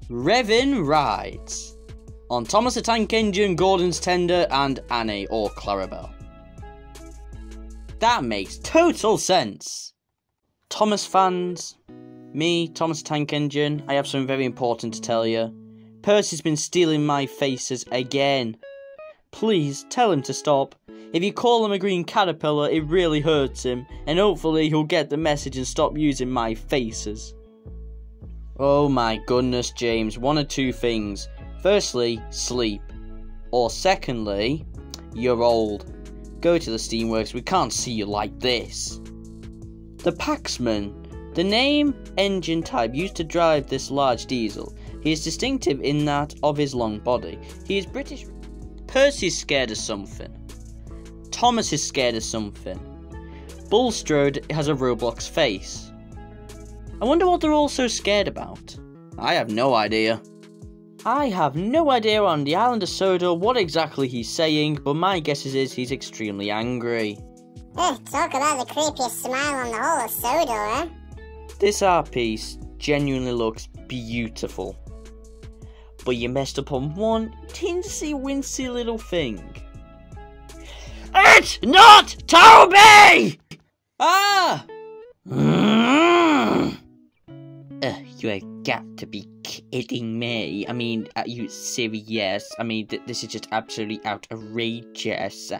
Speaker 1: Revin rides on Thomas the Tank Engine, Gordon's Tender, and Annie or Clarabelle. That makes total sense. Thomas fans, me, Thomas the Tank Engine, I have something very important to tell you. Percy's been stealing my faces again. Please tell him to stop. If you call him a green caterpillar, it really hurts him, and hopefully he'll get the message and stop using my faces. Oh my goodness, James, one of two things. Firstly, sleep. Or secondly, you're old. Go to the Steamworks, we can't see you like this. The Paxman, the name, engine type used to drive this large diesel. He is distinctive in that of his long body. He is British. Percy's scared of something. Thomas is scared of something. Bulstrode has a Roblox face. I wonder what they're all so scared about. I have no idea. I have no idea on the island of Soda what exactly he's saying, but my guess is he's extremely angry.
Speaker 9: Talk about the creepiest smile on the whole of Soda, eh?
Speaker 1: This art piece genuinely looks beautiful. But you messed up on one teensy wincy little thing. It's not Toby! Ah! You have got to be kidding me. I mean, are you serious? I mean, this is just absolutely outrageous.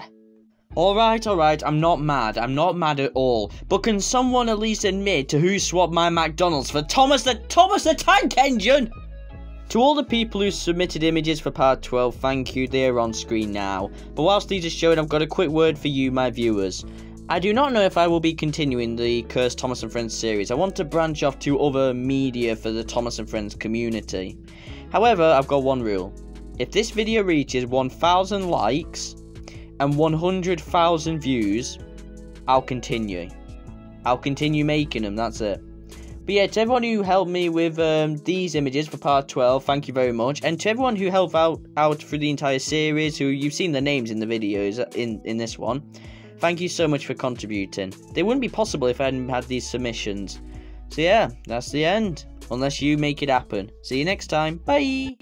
Speaker 1: Alright, I'm not mad at all. But can someone at least admit to who swapped my McDonald's for Thomas the Tank Engine? To all the people who submitted images for part 12, thank you, they are on screen now. But whilst these are showing, I've got a quick word for you, my viewers. I do not know if I will be continuing the Cursed Thomas and Friends series. I want to branch off to other media for the Thomas and Friends community. However, I've got one rule. If this video reaches 1,000 likes and 100,000 views, I'll continue. I'll continue making them, that's it. But yeah, to everyone who helped me with these images for part 12, thank you very much. And to everyone who helped out through the entire series, who you've seen their names in the videos in this one, thank you so much for contributing. They wouldn't be possible if I hadn't had these submissions. So yeah, that's the end. Unless you make it happen. See you next time. Bye!